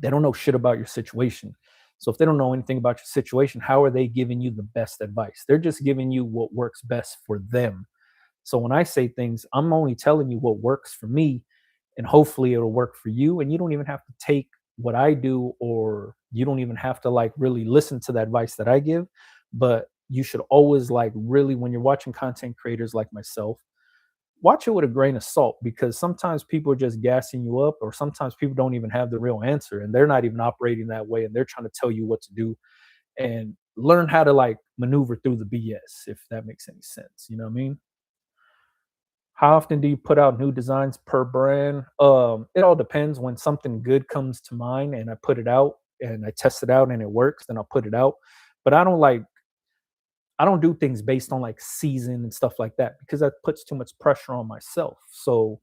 they don't know shit about your situation. So if they don't know anything about your situation, how are they giving you the best advice? They're just giving you what works best for them. So when I say things, I'm only telling you what works for me. and hopefully it'll work for you. And you don't even have to take what I do, or you don't even have to like really listen to the advice that I give. But you should always like really, when you're watching content creators like myself, watch it with a grain of salt, because sometimes people are just gassing you up, or sometimes people don't even have the real answer and they're not even operating that way and they're trying to tell you what to do. And learn how to like maneuver through the BS, if that makes any sense. You know what I mean? How often do you put out new designs per brand? It all depends. When something good comes to mind and I put it out and I test it out and it works, then I'll put it out. But I don't do things based on like season and stuff like that, because that puts too much pressure on myself. So,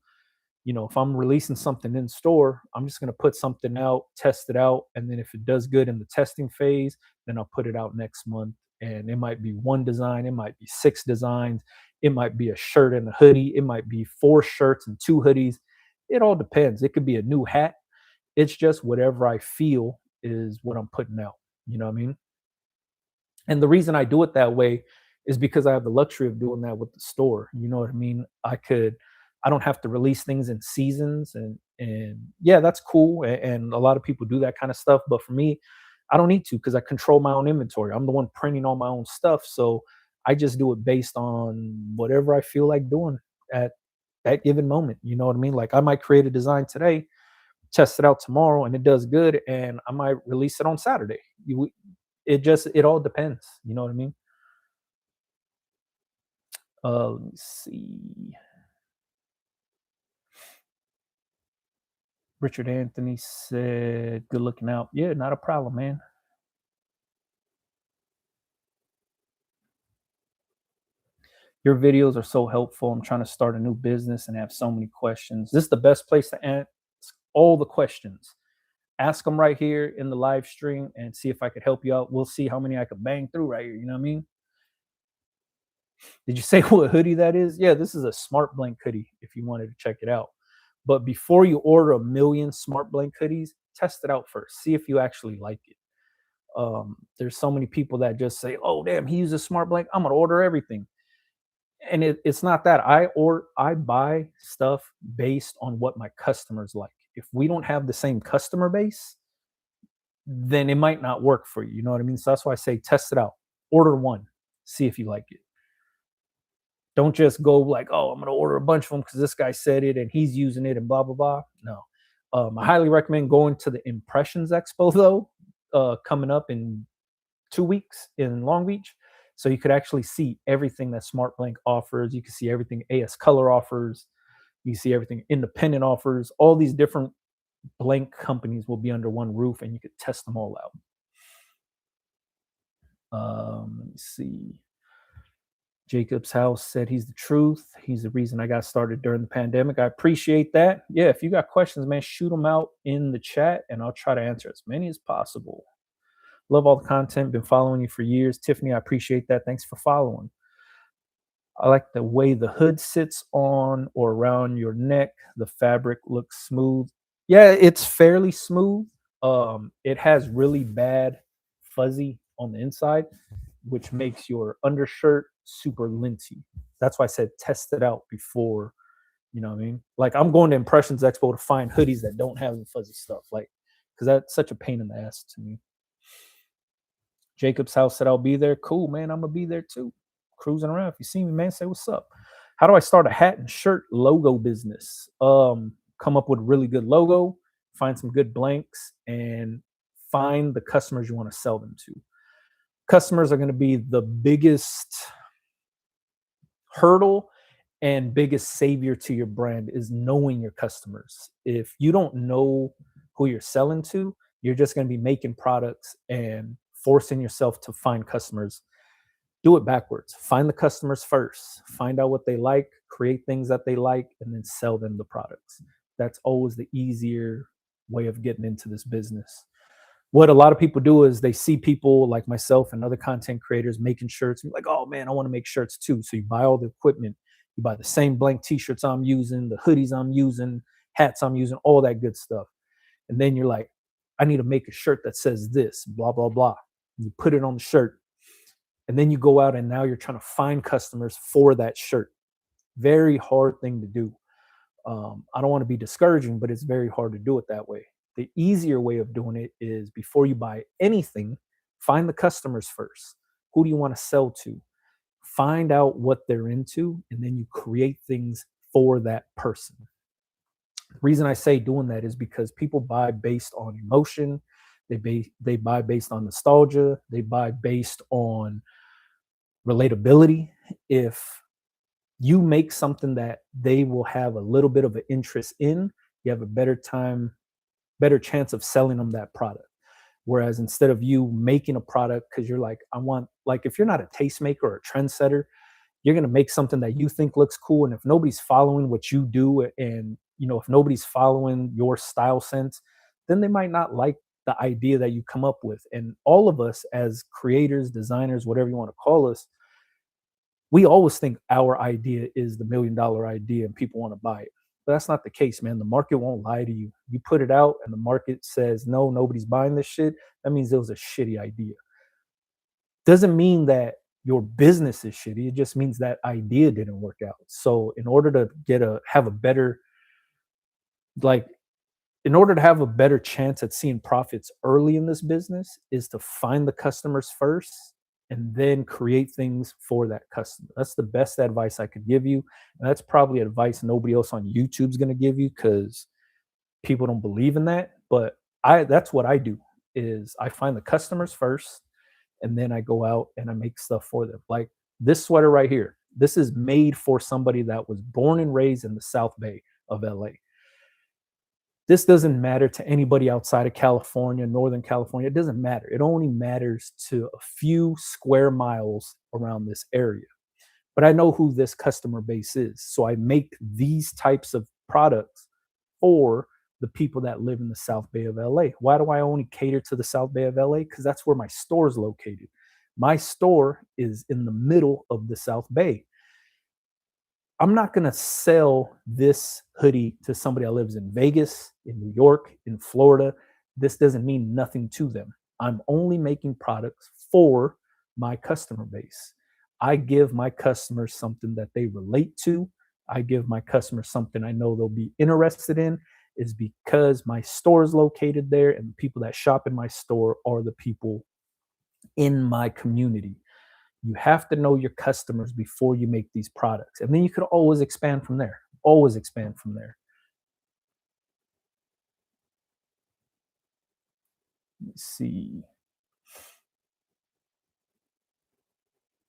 if I'm releasing something in store, I'm just going to put something out, test it out. And then if it does good in the testing phase, then I'll put it out next month. And it might be one design, it might be six designs, it might be a shirt and a hoodie, it might be four shirts and two hoodies. It all depends. It could be a new hat. It's just whatever I feel is what I'm putting out. You know what I mean? And the reason I do it that way is because I have the luxury of doing that with the store. You know what I mean? I don't have to release things in seasons, and yeah, that's cool. And a lot of people do that kind of stuff. But for me, I don't need to, because I control my own inventory. I'm the one printing all my own stuff. So I just do it based on whatever I feel like doing at that given moment. You know what I mean? Like I might create a design today, test it out tomorrow, and it does good, and I might release it on Saturday. It all depends. You know what I mean? Let me see. Richard Anthony said, "Good looking out." Yeah, not a problem, man. Your videos are so helpful. I'm trying to start a new business and have so many questions. This is the best place to ask all the questions. Ask them right here in the live stream and see if I could help you out. We'll see how many I could bang through right here. You know what I mean? Did you say what hoodie that is? Yeah, this is a Smart Blank hoodie if you wanted to check it out. But before you order a million Smart Blank hoodies, test it out first. See if you actually like it. There's so many people that just say, "Oh, damn, he uses Smart Blank. I'm gonna order everything." And it's not that. I buy stuff based on what my customers like. If we don't have the same customer base, then it might not work for you. You know what I mean? So that's why I say test it out. Order one, see if you like it. Don't just go like, oh, I'm gonna order a bunch of them because this guy said it and he's using it and blah blah blah. No, I highly recommend going to the Impressions Expo though, coming up in 2 weeks in Long Beach. So you could actually see everything that Smart Blank offers. You can see everything AS Color offers. You see everything Independent offers. All these different blank companies will be under one roof, and you could test them all out. Let me see. Jacob's House said he's the truth. He's the reason I got started during the pandemic. I appreciate that. Yeah, if you got questions, man, shoot them out in the chat and I'll try to answer as many as possible. Love all the content. Been following you for years. Tiffany, I appreciate that. Thanks for following. I like the way the hood sits on or around your neck. The fabric looks smooth. Yeah, it's fairly smooth. It has really bad fuzzy on the inside, which makes your undershirt super linty. That's why I said test it out before, you know what I mean? Like I'm going to Impressions Expo to find hoodies that don't have the fuzzy stuff, like, because that's such a pain in the ass to me. Jacob's House said I'll be there. Cool, man. I'm gonna be there too. Cruising around. If you see me, man, say what's up. How do I start a hat and shirt logo business? Come up with a really good logo, find some good blanks, and find the customers you want to sell them to. Customers are going to be the biggest hurdle and biggest savior to your brand, is knowing your customers. If you don't know who you're selling to, you're just going to be making products and forcing yourself to find customers. Do it backwards. Find the customers first. Find out what they like, create things that they like, and then sell them the products. That's always the easier way of getting into this business. What a lot of people do is they see people like myself and other content creators making shirts, and you're like, oh man, I want to make shirts too. So you buy all the equipment, you buy the same blank t-shirts I'm using, the hoodies I'm using, hats I'm using, all that good stuff. And then you're like, I need to make a shirt that says this, blah, blah, blah. And you put it on the shirt. And then you go out and now you're trying to find customers for that shirt. Very hard thing to do. I don't want to be discouraging, but it's very hard to do it that way. The easier way of doing it is before you buy anything, find the customers first. Who do you want to sell to? Find out what they're into, and then you create things for that person. The reason I say doing that is because people buy based on emotion, they buy based on nostalgia, they buy based on relatability. If you make something that they will have a little bit of an interest in, you have a better chance of selling them that product. Whereas instead of you making a product because you're like, I want, like, if you're not a tastemaker or a trendsetter, you're going to make something that you think looks cool. And if nobody's following what you do, and, if nobody's following your style sense, then they might not like the idea that you come up with. And all of us as creators, designers, whatever you want to call us, we always think our idea is the $1 million idea and people want to buy it. But that's not the case, man. The market won't lie to you. You put it out and the market says, no, nobody's buying this shit. That means it was a shitty idea. Doesn't mean that your business is shitty. It just means that idea didn't work out. So in order to have a better, like, in order to have a better chance at seeing profits early in this business is to find the customers first and then create things for that customer. That's the best advice I could give you. And that's probably advice nobody else on YouTube's going to give you because people don't believe in that. But that's what I do is I find the customers first and then I go out and I make stuff for them. Like this sweater right here. This is made for somebody that was born and raised in the South Bay of LA. This doesn't matter to anybody outside of California, Northern California. It doesn't matter. It only matters to a few square miles around this area. But I know who this customer base is. So I make these types of products for the people that live in the South Bay of LA. Why do I only cater to the South Bay of LA? Because that's where my store is located. My store is in the middle of the South Bay. I'm not going to sell this hoodie to somebody that lives in Vegas, in New York, in Florida. This doesn't mean nothing to them. I'm only making products for my customer base. I give my customers something that they relate to. I give my customers something I know they'll be interested in, is because my store is located there and the people that shop in my store are the people in my community. You have to know your customers before you make these products. And then you could always expand from there. Always expand from there. Let's see.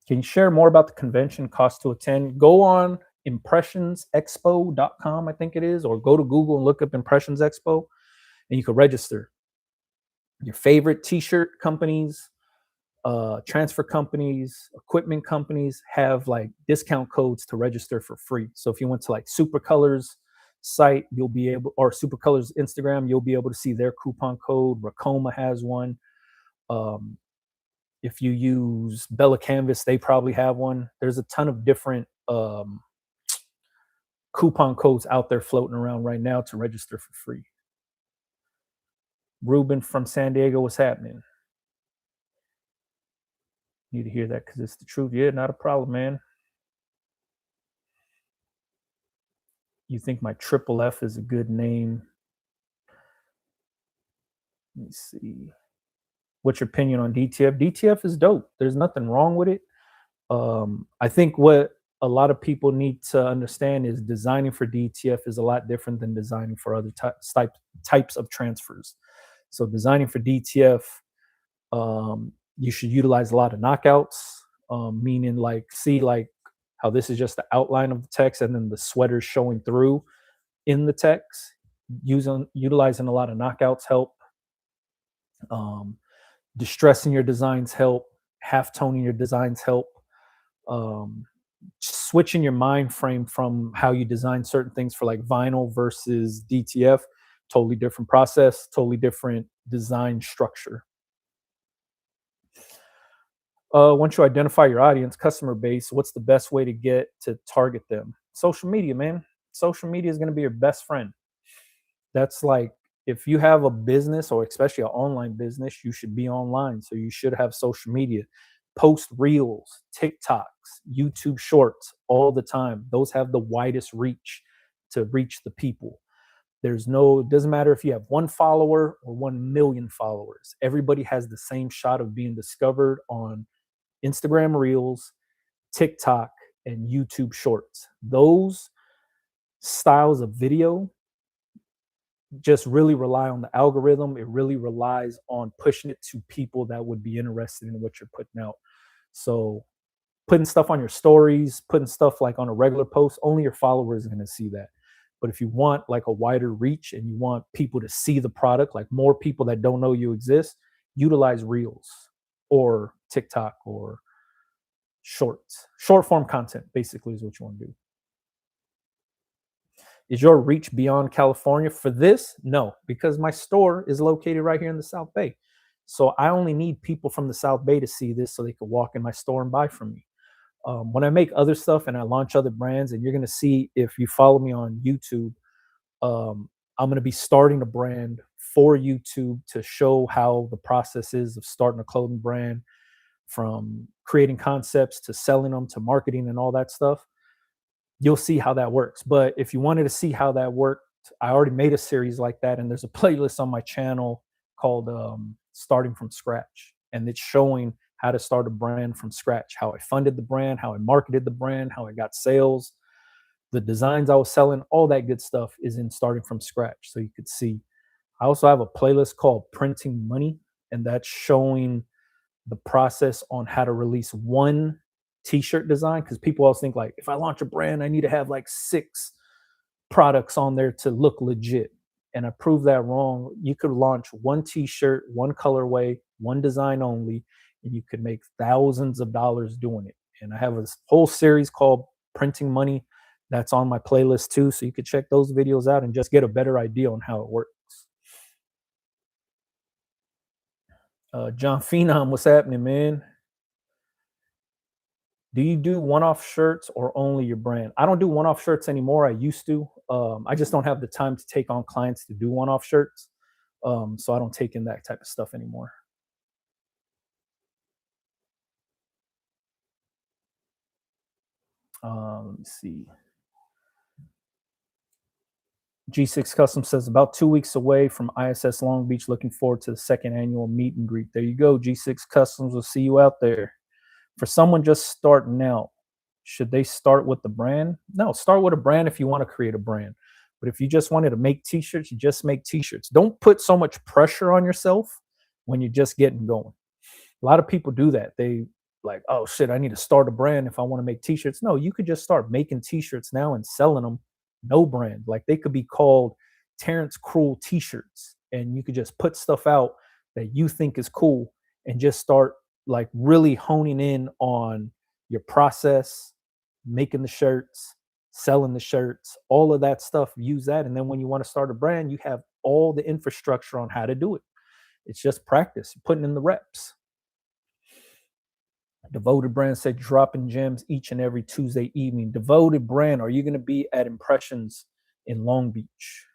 Can you share more about the convention, cost to attend? Go on impressionsexpo.com, I think it is, or go to Google and look up Impressions Expo and you can register. Your favorite t-shirt companies, transfer companies, equipment companies have like discount codes to register for free. So if you went to like Supercolors site, you'll be able, or Supercolors Instagram, you'll be able to see their coupon code. Racoma has one. Um, if you use Bella Canvas, they probably have one. There's a ton of different coupon codes out there floating around right now to register for free. Ruben from San Diego, what's happening? Need to hear that because it's the truth. Yeah, not a problem, man. You think my triple F is a good name? Let me see. What's your opinion on DTF? DTF is dope. There's nothing wrong with it. I think what a lot of people need to understand is designing for DTF is a lot different than designing for other types of transfers. So designing for DTF, you should utilize a lot of knockouts, meaning like see like how this is just the outline of the text and then the sweater showing through in the text. Utilizing a lot of knockouts help. Distressing your designs help. Half toning your designs help. Switching your mind frame from how you design certain things for like vinyl versus DTF, totally different process, totally different design structure. Once you identify your audience, customer base, what's the best way to get to target them? Social media, man. Social media is going to be your best friend. That's like if you have a business or especially an online business, you should be online. So you should have social media, post reels, TikToks, YouTube shorts all the time. Those have the widest reach to reach the people. It doesn't matter if you have 1 follower or 1 million followers. Everybody has the same shot of being discovered on Instagram Reels, TikTok, and YouTube Shorts. Those styles of video just really rely on the algorithm. It really relies on pushing it to people that would be interested in what you're putting out. So putting stuff on your stories, putting stuff like on a regular post, only your followers are going to see that. But if you want like a wider reach and you want people to see the product, like more people that don't know you exist, utilize Reels or TikTok or Shorts. Short form content basically is what you want to do. Is your reach beyond California for this? No, because my store is located right here in the South Bay. So I only need people from the South Bay to see this so they can walk in my store and buy from me. When I make other stuff and I launch other brands, and you're going to see if you follow me on YouTube, I'm going to be starting a brand for YouTube to show how the process is of starting a clothing brand, from creating concepts to selling them to marketing and all that stuff. You'll see how that works. But if you wanted to see how that worked, I already made a series like that, and there's a playlist on my channel called Starting from Scratch, and it's showing how to start a brand from scratch, how I funded the brand, how I marketed the brand, how I got sales, the designs I was selling, all that good stuff is in Starting from Scratch. So you could see. I also have a playlist called Printing Money, and that's showing the process on how to release one t-shirt design, because people always think like, if I launch a brand, I need to have like 6 products on there to look legit. And I proved that wrong. You could launch one t-shirt, one colorway, one design only, and you could make thousands of dollars doing it. And I have a whole series called Printing Money that's on my playlist too, so you could check those videos out and just get a better idea on how it works. John Phenom, what's happening, man? Do you do one-off shirts or only your brand? I don't do one-off shirts anymore. I used to. I just don't have the time to take on clients to do one-off shirts. So I don't take in that type of stuff anymore. Let me see. G6 Custom says about 2 weeks away from ISS Long Beach. Looking forward to the 2nd annual meet and greet. There you go. G6 Customs will see you out there. For someone just starting out, should they start with the brand? No, start with a brand if you want to create a brand. But if you just wanted to make t-shirts, you just make t-shirts. Don't put so much pressure on yourself when you're just getting going. A lot of people do that. They like, oh shit, I need to start a brand if I want to make t-shirts. No, you could just start making t-shirts now and selling them. No brand. Like they could be called Terrence Cruel t-shirts, and you could just put stuff out that you think is cool and just start like really honing in on your process, making the shirts, selling the shirts, all of that stuff. Use that. And then when you want to start a brand, you have all the infrastructure on how to do it. It's just practice, putting in the reps. Devoted Brand said dropping gems each and every Tuesday evening. Devoted Brand, are you going to be at Impressions in Long Beach?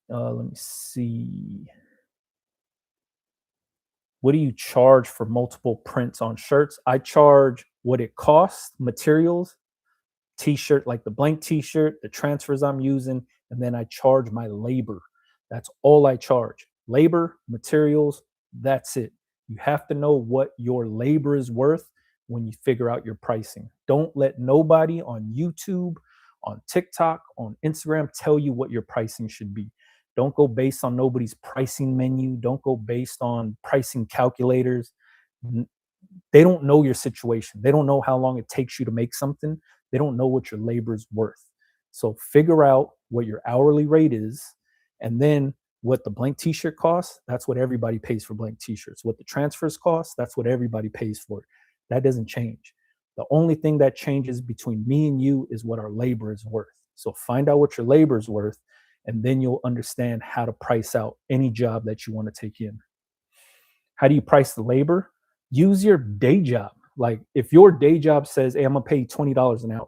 Let me see. What do you charge for multiple prints on shirts? I charge what it costs, materials, t-shirt, like the blank t-shirt, the transfers I'm using, and then I charge my labor. That's all I charge. Labor, materials, that's it. You have to know what your labor is worth when you figure out your pricing. Don't let nobody on YouTube, on TikTok, on Instagram tell you what your pricing should be. Don't go based on nobody's pricing menu. Don't go based on pricing calculators. They don't know your situation. They don't know how long it takes you to make something. They don't know what your labor is worth. So figure out what your hourly rate is, and then what the blank t-shirt costs, that's what everybody pays for blank t-shirts. What the transfers cost, that's what everybody pays for. That doesn't change. The only thing that changes between me and you is what our labor is worth. So find out what your labor is worth, and then you'll understand how to price out any job that you want to take in. How do you price the labor? Use your day job. Like if your day job says, hey, I'm gonna pay you $20 an hour.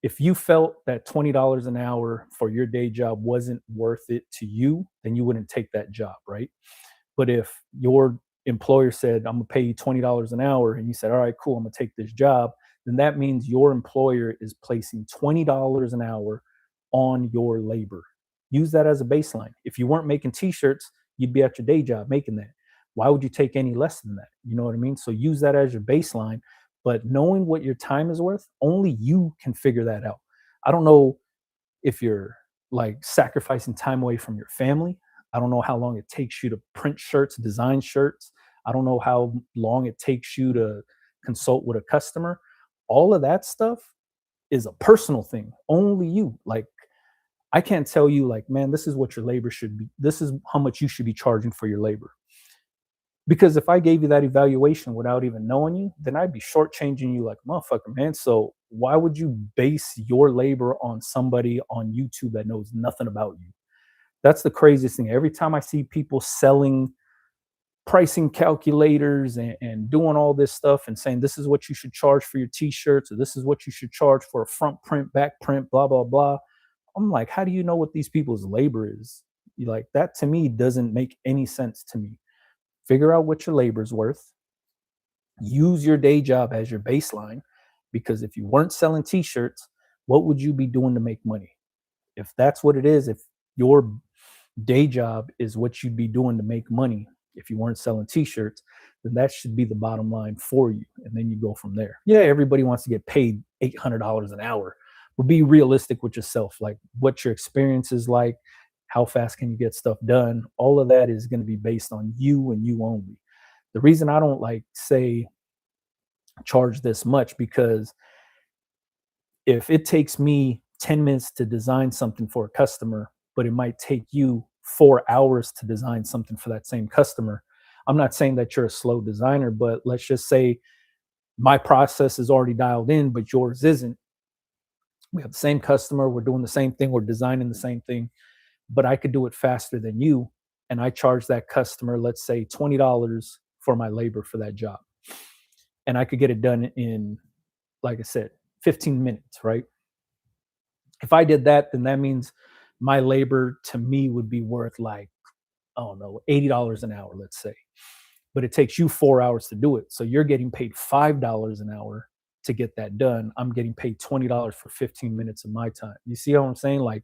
If you felt that $20 an hour for your day job wasn't worth it to you, then you wouldn't take that job, right? But if your employer said, I'm gonna pay you $20 an hour, and you said, all right, cool, I'm gonna take this job, then that means your employer is placing $20 an hour on your labor. Use that as a baseline. If you weren't making t-shirts, you'd be at your day job making that. Why would you take any less than that? You know what I mean? So use that as your baseline. But knowing what your time is worth, only you can figure that out. I don't know if you're like sacrificing time away from your family. I don't know how long it takes you to print shirts, design shirts. I don't know how long it takes you to consult with a customer. All of that stuff is a personal thing. Only you. Like, I can't tell you, like, man, this is what your labor should be. This is how much you should be charging for your labor. Because if I gave you that evaluation without even knowing you, then I'd be shortchanging you like a motherfucker, man. So why would you base your labor on somebody on YouTube that knows nothing about you? That's the craziest thing. Every time I see people selling pricing calculators and doing all this stuff and saying this is what you should charge for your t-shirts, or this is what you should charge for a front print, back print, blah, blah, blah. I'm like, how do you know what these people's labor is? Like, that to me doesn't make any sense to me. Figure out what your labor's worth. Use your day job as your baseline, because if you weren't selling t-shirts, what would you be doing to make money? If that's what it is, if your day job is what you'd be doing to make money, if you weren't selling t-shirts, then that should be the bottom line for you. And then you go from there. Yeah, everybody wants to get paid $800 an hour, but be realistic with yourself. Like, what your experience is like, how fast can you get stuff done? All of that is going to be based on you and you only. The reason I don't like say charge this much, because if it takes me 10 minutes to design something for a customer, but it might take you 4 hours to design something for that same customer. I'm not saying that you're a slow designer, but let's just say my process is already dialed in, but yours isn't. We have the same customer, we're doing the same thing, we're designing the same thing, but I could do it faster than you. And I charge that customer, let's say $20 for my labor for that job. And I could get it done in, like I said, 15 minutes, right? If I did that, then that means my labor to me would be worth like, I don't know, $80 an hour, let's say. But it takes you 4 hours to do it. So you're getting paid $5 an hour to get that done. I'm getting paid $20 for 15 minutes of my time. You see how I'm saying? Like,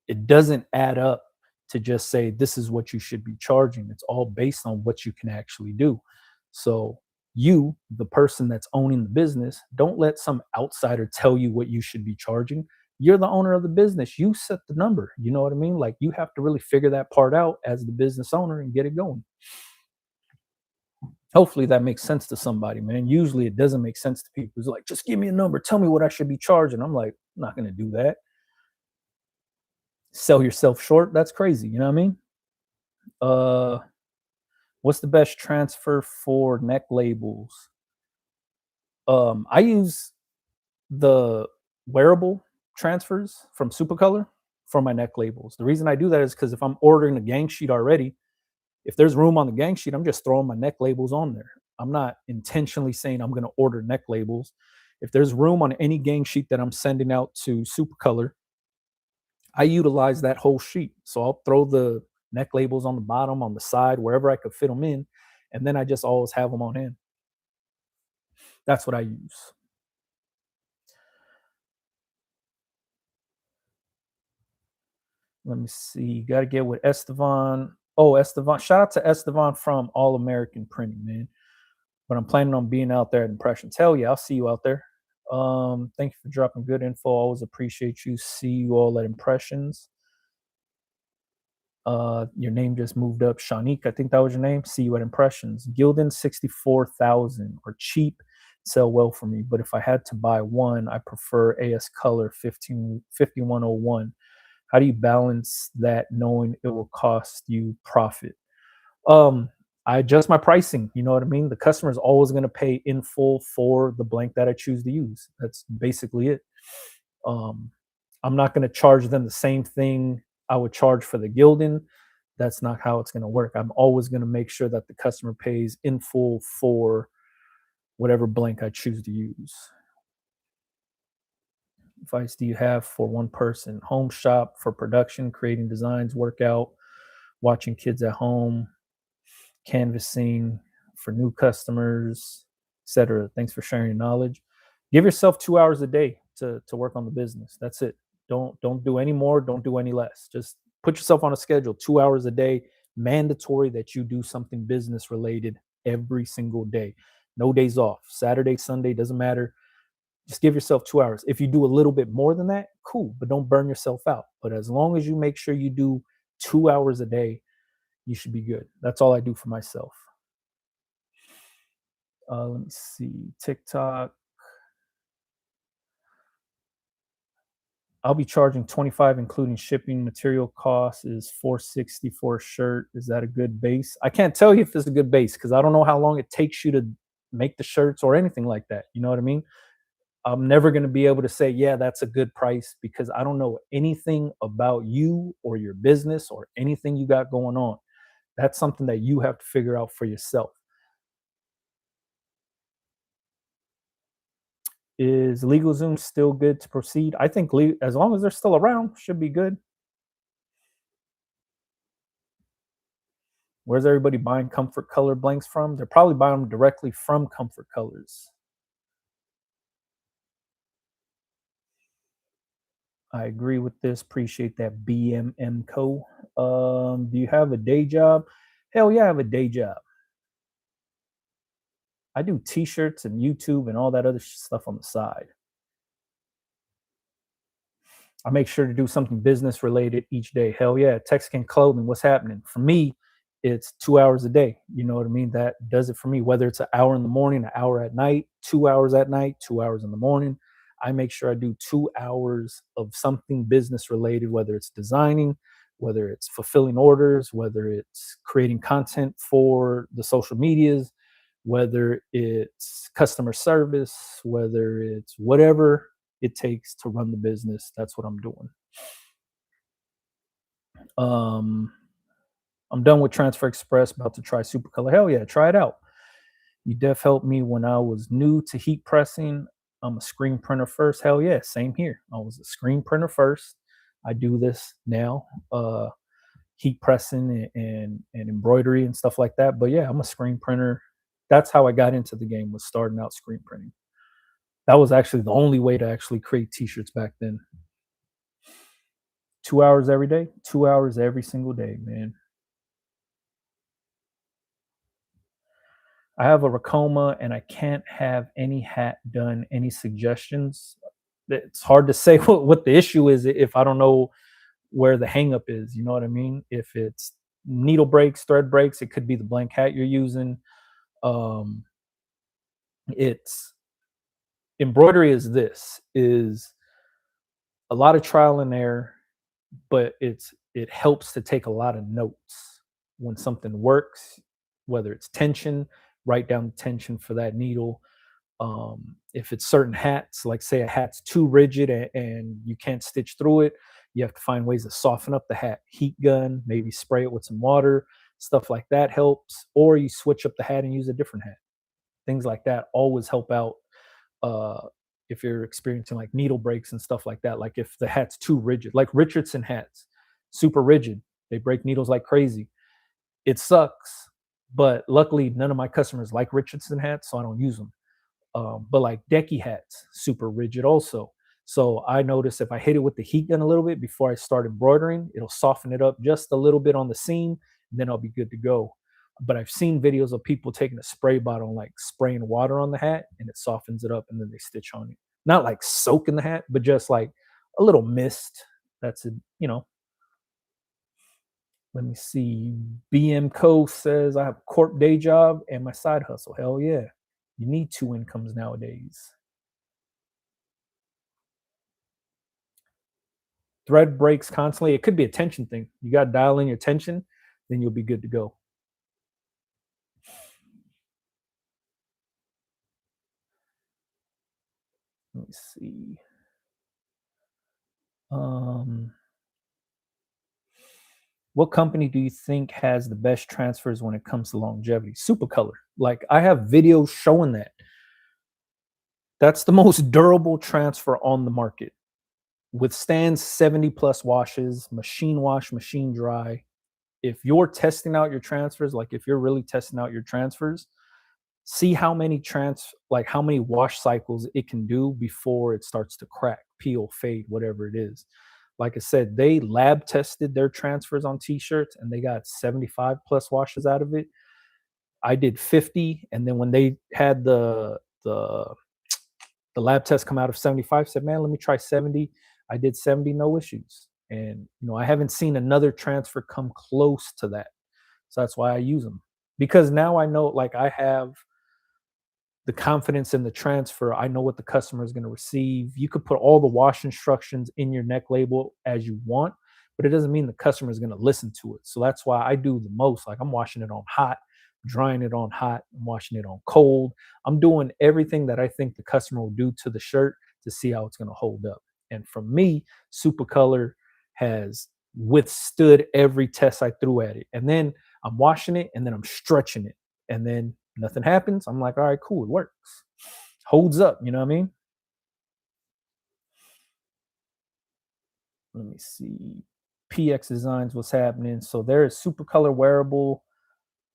it doesn't add up to just say this is what you should be charging. It's all based on what you can actually do. So you, the person that's owning the business, don't let some outsider tell you what you should be charging. You're the owner of the business. You set the number. You know what I mean? Like, you have to really figure that part out as the business owner and get it going. Hopefully that makes sense to somebody, man. Usually it doesn't make sense to people. It's like, just give me a number. Tell me what I should be charging. I'm like, I'm not going to do that. Sell yourself short. That's crazy. You know what I mean? Uh, what's the best transfer for neck labels? I use the wearable transfers from Supercolor for my neck labels. The reason I do that is because if I'm ordering a gang sheet already, if there's room on the gang sheet, I'm just throwing my neck labels on there. I'm not intentionally saying I'm going to order neck labels. If there's room on any gang sheet that I'm sending out to Supercolor, I utilize that whole sheet. So I'll throw the neck labels on the bottom, on the side, wherever I could fit them in, and then I just always have them on hand. That's what I use. Let me see. Got to get with Estevan. Oh, Estevan. Shout out to Estevan from All American Printing, man. But I'm planning on being out there at Impressions. Hell yeah, I'll see you out there. Thank you for dropping good info. Always appreciate you. See you all at Impressions. Your name just moved up. Shanique, I think that was your name. See you at Impressions. Gildan 64,000 or cheap, sell well for me. But if I had to buy one, I prefer AS Color 5101. How do you balance that knowing it will cost you profit? Um, I adjust my pricing. You know what I mean? The customer is always going to pay in full for the blank that I choose to use. That's basically it. Um, I'm not going to charge them the same thing I would charge for the Gildan. That's not how it's going to work. I'm always going to make sure that the customer pays in full for whatever blank I choose to use. Advice do you have for one person? Home shop for production, creating designs, workout, watching kids at home, canvassing for new customers, etc. Thanks for sharing your knowledge. Give yourself 2 hours a day to work on the business. That's it. Don't do any more. Don't do any less. Just put yourself on a schedule. 2 hours a day, mandatory that you do something business related every single day. No days off. Saturday, Sunday doesn't matter. Just give yourself 2 hours. If you do a little bit more than that, cool, but don't burn yourself out. But as long as you make sure you do 2 hours a day, you should be good. That's all I do for myself. Let me see. TikTok. I'll be charging 25 including shipping. Material cost is 460 for a shirt. Is that a good base? I can't tell you if it's a good base because I don't know how long it takes you to make the shirts or anything like that. You know what I mean? I'm never going to be able to say, yeah, that's a good price because I don't know anything about you or your business or anything you got going on. That's something that you have to figure out for yourself. Is LegalZoom still good to proceed? I think as long as they're still around, should be good. Where's everybody buying Comfort Color blanks from? They're probably buying them directly from Comfort Colors. I agree with this. Appreciate that BMM Co. Do you have a day job? Hell yeah, I have a day job. I do t-shirts and YouTube and all that other stuff on the side. I make sure to do something business related each day. Hell yeah, Texican clothing. What's happening? For me, it's 2 hours a day. You know what I mean? That does it for me. Whether it's an hour in the morning, an hour at night, 2 hours at night, 2 hours in the morning. I make sure I do 2 hours of something business related, whether it's designing, whether it's fulfilling orders, whether it's creating content for the social medias, whether it's customer service, whether it's whatever it takes to run the business. That's what I'm doing. Um, I'm done with Transfer Express, about to try Supercolor. Hell yeah, try it out. You def helped me when I was new to heat pressing. I'm a screen printer first. Hell yeah, same here. I was a screen printer first. I do this now, heat pressing and embroidery and stuff like that. But yeah, I'm a screen printer. That's how I got into the game, was starting out screen printing. That was actually the only way to actually create t-shirts back then. 2 hours every day, 2 hours every single day, man. I have a Racoma and I can't have any hat done. Any suggestions? It's hard to say what the issue is if I don't know where the hangup is. You know what I mean? If it's needle breaks, thread breaks, it could be the blank hat you're using. Um, it's embroidery is a lot of trial and error, but it helps to take a lot of notes when something works, whether it's tension, write down the tension for that needle. If it's certain hats, like say a hat's too rigid and you can't stitch through it, you have to find ways to soften up the hat. Heat gun, maybe spray it with some water, stuff like that helps. Or you switch up the hat and use a different hat. Things like that always help out uh, if you're experiencing like needle breaks and stuff like that. Like if the hat's too rigid, like Richardson hats, super rigid, they break needles like crazy. It sucks, but luckily none of my customers like Richardson hats, so I don't use them. But like Decky hats, super rigid also. So I notice if I hit it with the heat gun a little bit before I start embroidering, it'll soften it up just a little bit on the seam, and then I'll be good to go. But I've seen videos of people taking a spray bottle and like spraying water on the hat, and it softens it up, and then they stitch on it. Not like soaking the hat, but just like a little mist. That's it. Let me see. BM Co says I have a corp day job and my side hustle. Hell yeah. You need two incomes nowadays. Thread breaks constantly. It could be a tension thing. You got to dial in your tension, then you'll be good to go. Let me see. Um, what company do you think has the best transfers when it comes to longevity? Supercolor. Like I have videos showing that. That's the most durable transfer on the market. Withstands 70 plus washes, machine wash, machine dry. If you're testing out your transfers, like if you're really testing out your transfers, see how many like how many wash cycles it can do before it starts to crack, peel, fade, whatever it is. Like I said, they lab tested their transfers on t-shirts and they got 75 plus washes out of it. I did 50, and then when they had the the lab test come out of 75, said, "Man, let me try 70." I did 70, no issues. And I haven't seen another transfer come close to that. So that's why I use them. Because now I know, like, I have the confidence in the transfer. I know what the customer is going to receive. You could put all the wash instructions in your neck label as you want, but it doesn't mean the customer is going to listen to it. So that's why I do the most. Like, I'm washing it on hot, drying it on hot, I'm washing it on cold. I'm doing everything that I think the customer will do to the shirt to see how it's going to hold up. And for me, Supercolor has withstood every test I threw at it. And then I'm washing it and then I'm stretching it. And then nothing happens. I'm like, all right, cool, it works. Holds up, you know what I mean? Let me see. PX Designs, what's happening? So there is Supercolor wearable,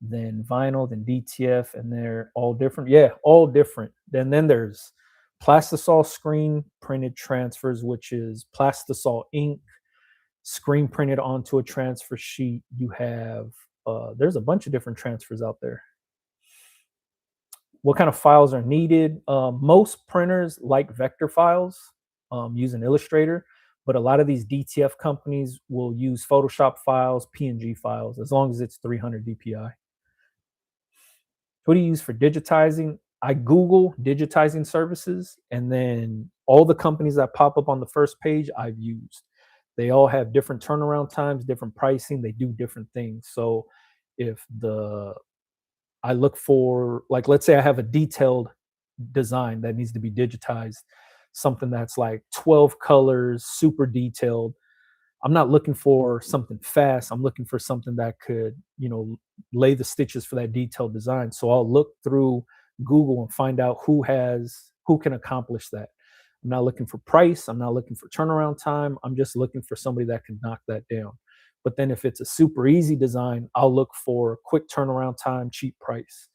then vinyl, then DTF, and they're all different. Yeah, all different. Then there's Plastisol screen printed transfers, which is Plastisol ink screen printed onto a transfer sheet. You have there's a bunch of different transfers out there. What kind of files are needed? Most printers like vector files using Illustrator, but a lot of these DTF companies will use Photoshop files, PNG files, as long as it's 300 DPI. What do you use for digitizing? I Google digitizing services, and then all the companies that pop up on the first page I've used. They all have different turnaround times, different pricing. They do different things. So if the I look for, like, let's say I have a detailed design that needs to be digitized, something that's like 12 colors, super detailed. I'm not looking for something fast. I'm looking for something that could, lay the stitches for that detailed design. So I'll look through Google and find out who can accomplish that. I'm not looking for price. I'm not looking for turnaround time. I'm just looking for somebody that can knock that down. But then if it's a super easy design, I'll look for quick turnaround time, cheap price.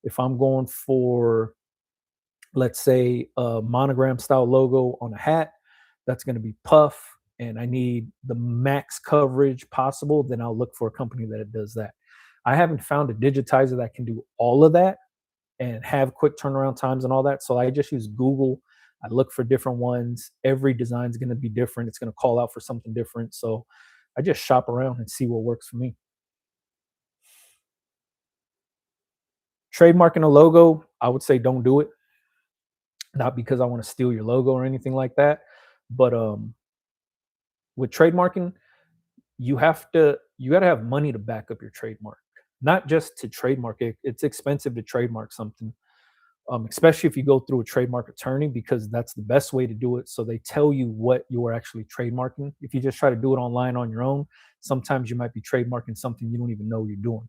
If I'm going for, let's say, a monogram style logo on a hat, that's going to be puff, and I need the max coverage possible, then I'll look for a company that does that. I haven't found a digitizer that can do all of that and have quick turnaround times and all that. So I just use Google. I look for different ones. Every design is going to be different. It's going to call out for something different. So I just shop around and see what works for me. Trademarking a logo, I would say don't do it. Not because I want to steal your logo or anything like that, but with trademarking, you got to have money to back up your trademark. Not just to trademark it. It's expensive to trademark something, especially if you go through a trademark attorney, because that's the best way to do it. So they tell you what you are actually trademarking. If you just try to do it online on your own, sometimes you might be trademarking something you don't even know you're doing.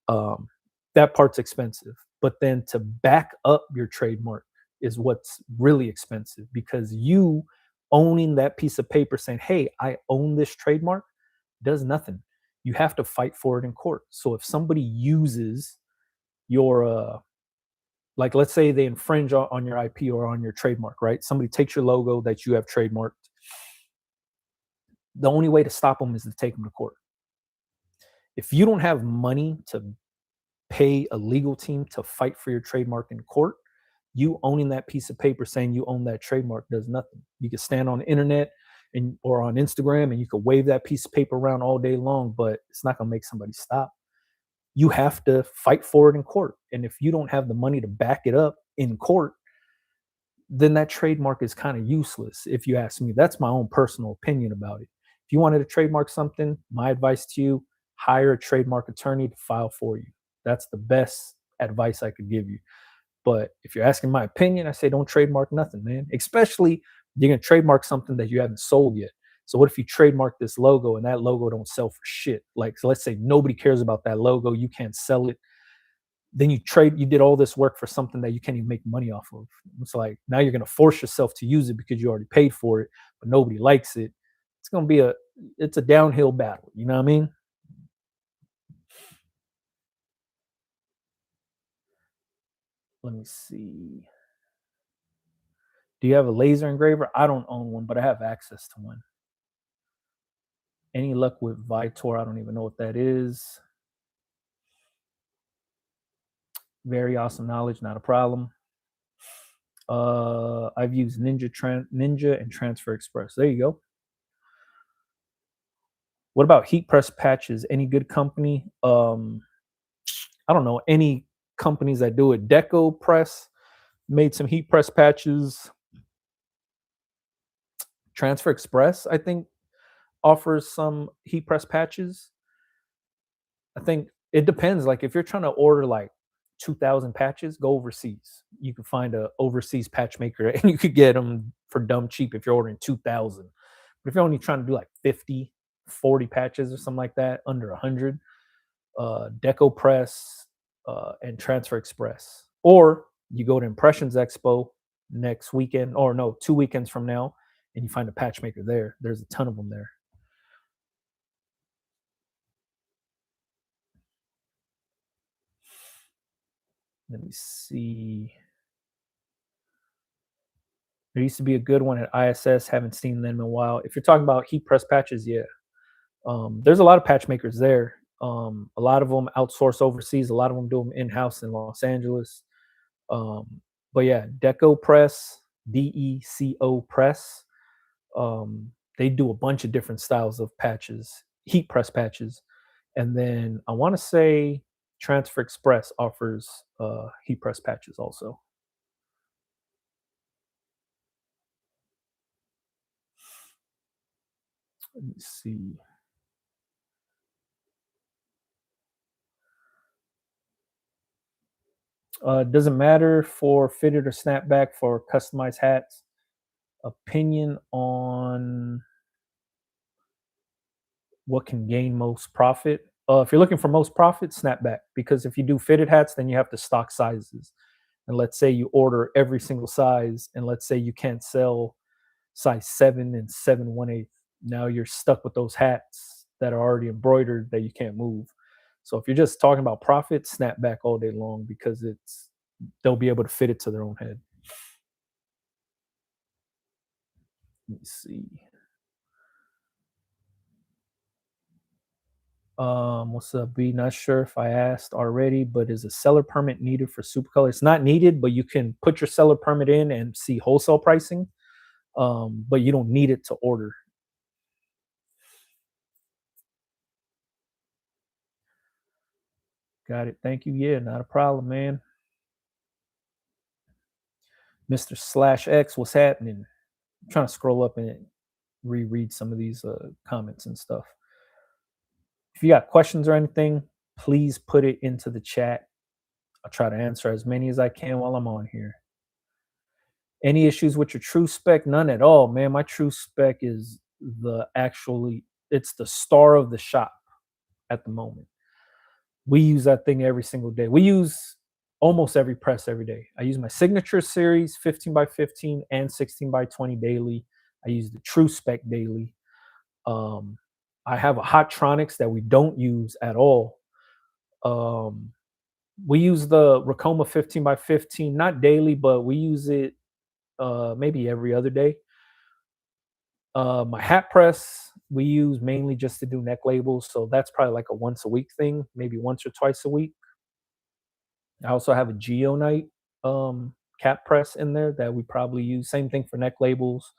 Um, that part's expensive. But then to back up your trademark is what's really expensive, because you owning that piece of paper saying, "Hey, I own this trademark," does nothing. You have to fight for it in court. So if somebody uses your like, let's say they infringe on your IP or on your trademark, right? Somebody takes your logo that you have trademarked. The only way to stop them is to take them to court. If you don't have money to pay a legal team to fight for your trademark in court, you owning that piece of paper saying you own that trademark does nothing. You can stand on the internet or on Instagram and you can wave that piece of paper around all day long, but it's not going to make somebody stop. You have to fight for it in court. And if you don't have the money to back it up in court, then that trademark is kind of useless. If you ask me, that's my own personal opinion about it. If you wanted to trademark something, my advice to you, hire a trademark attorney to file for you. That's the best advice I could give you. But if you're asking my opinion, I say don't trademark nothing, man. Especially you're gonna trademark something that you haven't sold yet. So what if you trademark this logo and that logo don't sell for shit? Like, so let's say nobody cares about that logo, you can't sell it. Then you did all this work for something that you can't even make money off of. It's like now you're gonna force yourself to use it because you already paid for it, but nobody likes it. It's gonna be it's a downhill battle. You know what I mean? Let me see. Do you have a laser engraver? I don't own one, but I have access to one. Any luck with Vitor? I don't even know what that is. Very awesome knowledge, not a problem. I've used Ninja and Transfer Express. There you go. What about heat press patches? Any good company? I don't know any companies that do it. Deco Press made some heat press patches. Transfer Express, I think, offers some heat press patches. I think it depends. Like if you're trying to order like 2,000 patches, go overseas. You can find a overseas patch maker and you could get them for dumb cheap if you're ordering 2,000. But if you're only trying to do like 50, 40 patches or something like that, under 100, Deco Press and Transfer Express. Or you go to Impressions Expo next weekend, or no, 2 weekends from now, and you find a patch maker there. There's a ton of them there. Let me see. There used to be a good one at ISS. Haven't seen them in a while. If you're talking about heat press patches, yeah, there's a lot of patch makers there. A lot of them outsource overseas. A lot of them do them in house in Los Angeles. Um, but yeah, Deco Press, DECO Press. They do a bunch of different styles of patches, heat press patches, and then I want to say Transfer Express offers heat press patches also. Let me see. Doesn't matter for fitted or snapback for customized hats. Opinion on what can gain most profit. If you're looking for most profit, snapback. Because if you do fitted hats, then you have to stock sizes. And let's say you order every single size, and let's say you can't sell size 7 and 7/1/8. Now you're stuck with those hats that are already embroidered that you can't move. So if you're just talking about profit, snapback all day long because they'll be able to fit it to their own head. Let me see. What's up, B? Not sure if I asked already, but is a seller permit needed for Supercolor? It's not needed, but you can put your seller permit in and see wholesale pricing. But you don't need it to order. Got it. Thank you. Yeah, not a problem, man. Mr. Slash X, what's happening? I'm trying to scroll up and reread some of these comments and stuff. If you got questions or anything, please put it into the chat. I'll try to answer as many as I can while I'm on here. Any issues with your true spec? None at all, man. My true spec is it's the star of the shop at the moment. We use that thing every single day. We use almost every press every day. I use my signature series 15 by 15 and 16 by 20 daily. I use the true spec daily. I have a Hotronix that we don't use at all. We use the Racoma 15 by 15, not daily, but we use it maybe every other day. My hat press we use mainly just to do neck labels, so that's probably like a once a week thing, maybe once or twice a week. I also have a Geonite cap press in there that we probably use. Same thing for neck labels.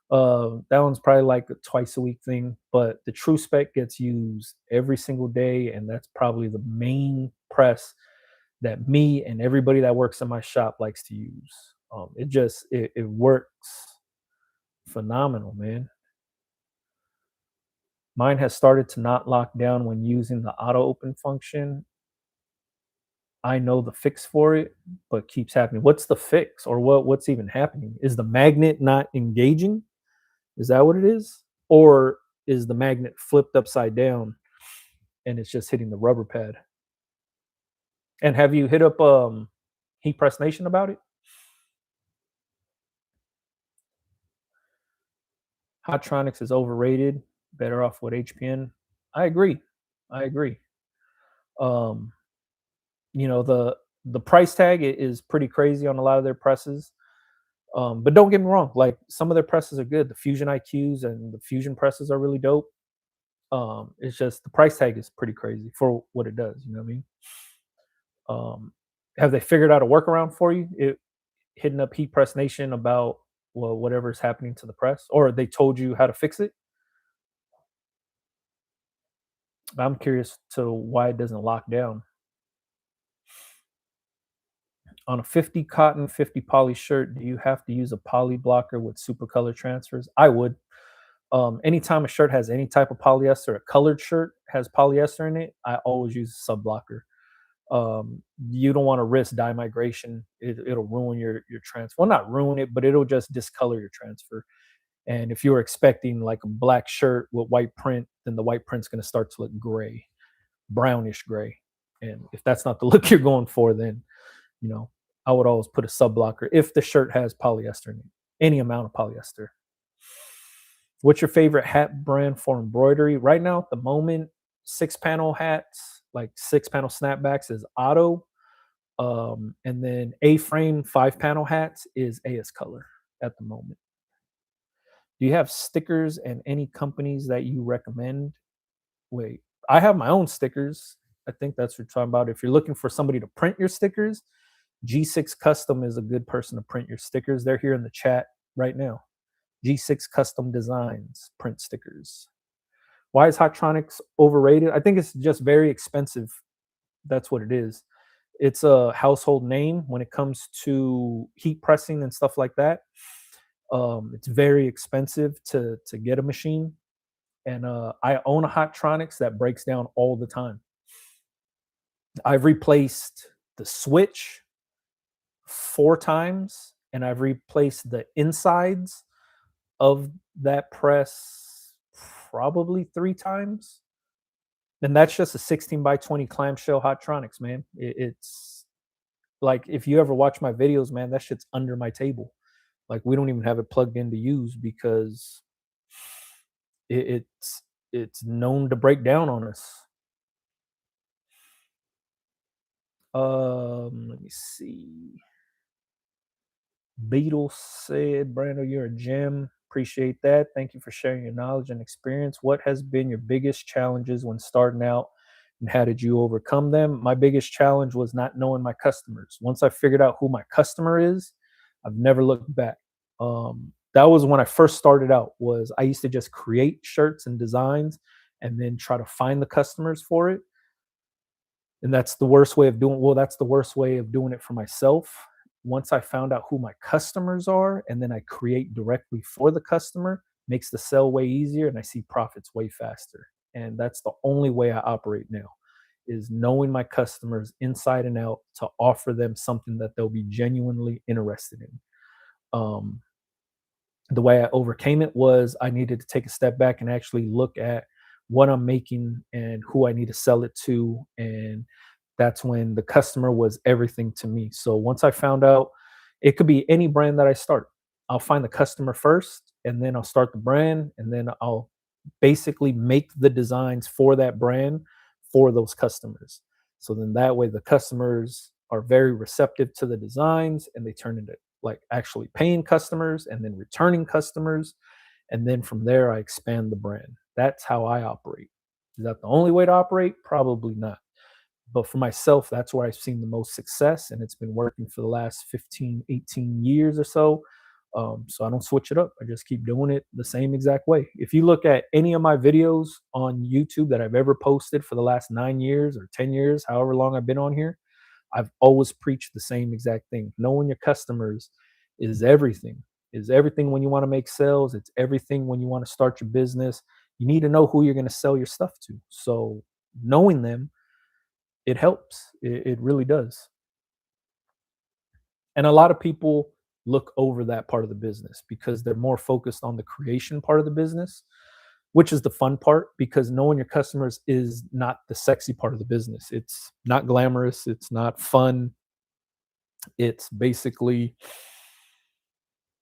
That one's probably like a twice a week thing, but the True Spec gets used every single day, and that's probably the main press that me and everybody that works in my shop likes to use. It works phenomenal, man. Mine has started to not lock down when using the auto open function. I know the fix for it, but keeps happening. What's the fix, or what's even happening? Is the magnet not engaging? Is that what it is? Or is the magnet flipped upside down and it's just hitting the rubber pad? And have you hit up Heat Press Nation about it? Hotronix is overrated. Better off with HPN. I agree. I agree. Um, you know, The price tag is pretty crazy on a lot of their presses. But don't get me wrong, like some of their presses are good. The Fusion IQs and the Fusion presses are really dope. It's just the price tag is pretty crazy for what it does. You know what I mean? Um, have they figured out a workaround for you? Hitting up Heat Press Nation about well whatever's happening to the press, or they told you how to fix it? I'm curious to why it doesn't lock down. On a 50 cotton, 50 poly shirt, do you have to use a poly blocker with super color transfers? I would. Anytime a shirt has any type of polyester, a colored shirt has polyester in it, I always use a sub blocker. You don't want to risk dye migration. It'll ruin your transfer. Well, not ruin it, but it'll just discolor your transfer. And if you were expecting like a black shirt with white print, then the white print's going to start to look gray, brownish gray. And if that's not the look you're going for, then you know I would always put a sub blocker if the shirt has polyester in it, any amount of polyester. What's your favorite hat brand for embroidery? Right now, at the moment, 6 panel hats, like 6 panel snapbacks, is Otto. And then A-frame 5 panel hats is AS Color at the moment. Do you have stickers and any companies that you recommend? Wait, I have my own stickers. I think that's what you're talking about. If you're looking for somebody to print your stickers, G6 Custom is a good person to print your stickers. They're here in the chat right now. G6 Custom Designs print stickers. Why is Hotronix overrated? I think it's just very expensive. That's what it is. It's a household name when it comes to heat pressing and stuff like that. It's very expensive to get a machine, and I own a Hotronix that breaks down all the time. I've replaced the switch 4 times, and I've replaced the insides of that press probably 3 times. And that's just a 16 by 20 clamshell Hotronix, man. It's like if you ever watch my videos, man, that shit's under my table. Like we don't even have it plugged in to use because it's known to break down on us. Let me see. Beetle said, Brando, you're a gem. Appreciate that. Thank you for sharing your knowledge and experience. What has been your biggest challenges when starting out and how did you overcome them? My biggest challenge was not knowing my customers. Once I figured out who my customer is, I've never looked back. That was when I first started out. Was I used to just create shirts and designs and then try to find the customers for it. And that's the worst way of doing that's the worst way of doing it for myself. Once I found out who my customers are and then I create directly for the customer, makes the sell way easier and I see profits way faster. And that's the only way I operate now is knowing my customers inside and out to offer them something that they'll be genuinely interested in. Um, the way I overcame it was I needed to take a step back and actually look at what I'm making and who I need to sell it to. And that's when the customer was everything to me. So once I found out, it could be any brand that I start. I'll find the customer first, and then I'll start the brand, and then I'll basically make the designs for that brand for those customers. So then that way the customers are very receptive to the designs and they turn into like actually paying customers and then returning customers. And then from there, I expand the brand. That's how I operate. Is that the only way to operate? Probably not. But for myself, that's where I've seen the most success. And it's been working for the last 15, 18 years or so. So I don't switch it up. I just keep doing it the same exact way. If you look at any of my videos on YouTube that I've ever posted for the last 9 years or 10 years, however long I've been on here, I've always preached the same exact thing. Knowing your customers is everything. Is everything when you want to make sales. It's everything when you want to start your business. You need to know who you're going to sell your stuff to. So knowing them, it helps. It really does. And a lot of people look over that part of the business because they're more focused on the creation part of the business, which is the fun part because knowing your customers is not the sexy part of the business. It's not glamorous, it's not fun. It's basically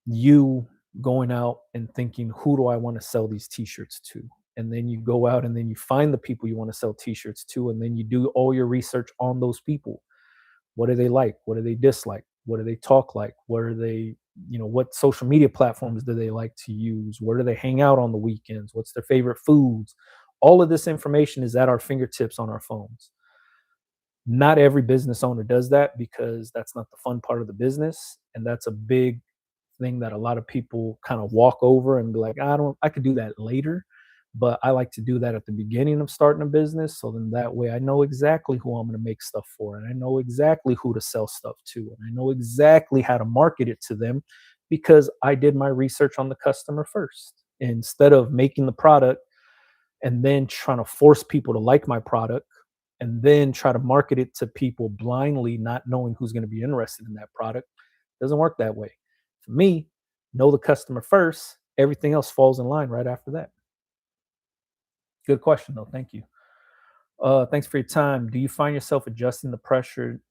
you going out and thinking, who do I want to sell these t-shirts to? And then you go out and then you find the people you want to sell t-shirts to, and then you do all your research on those people. What do they like? What do they dislike? What do they talk like? What are they, what social media platforms do they like to use? Where do they hang out on the weekends? What's their favorite foods? All of this information is at our fingertips on our phones. Not every business owner does that because that's not the fun part of the business. And that's a big thing that a lot of people kind of walk over and be like, I could do that later. But I like to do that at the beginning of starting a business. So then that way I know exactly who I'm going to make stuff for. And I know exactly who to sell stuff to. And I know exactly how to market it to them because I did my research on the customer first. Instead of making the product and then trying to force people to like my product and then try to market it to people blindly, not knowing who's going to be interested in that product, doesn't work that way. For me, know the customer first, everything else falls in line right after that. Good question, though. Thank you. Thanks for your time. Do you find yourself adjusting the pressure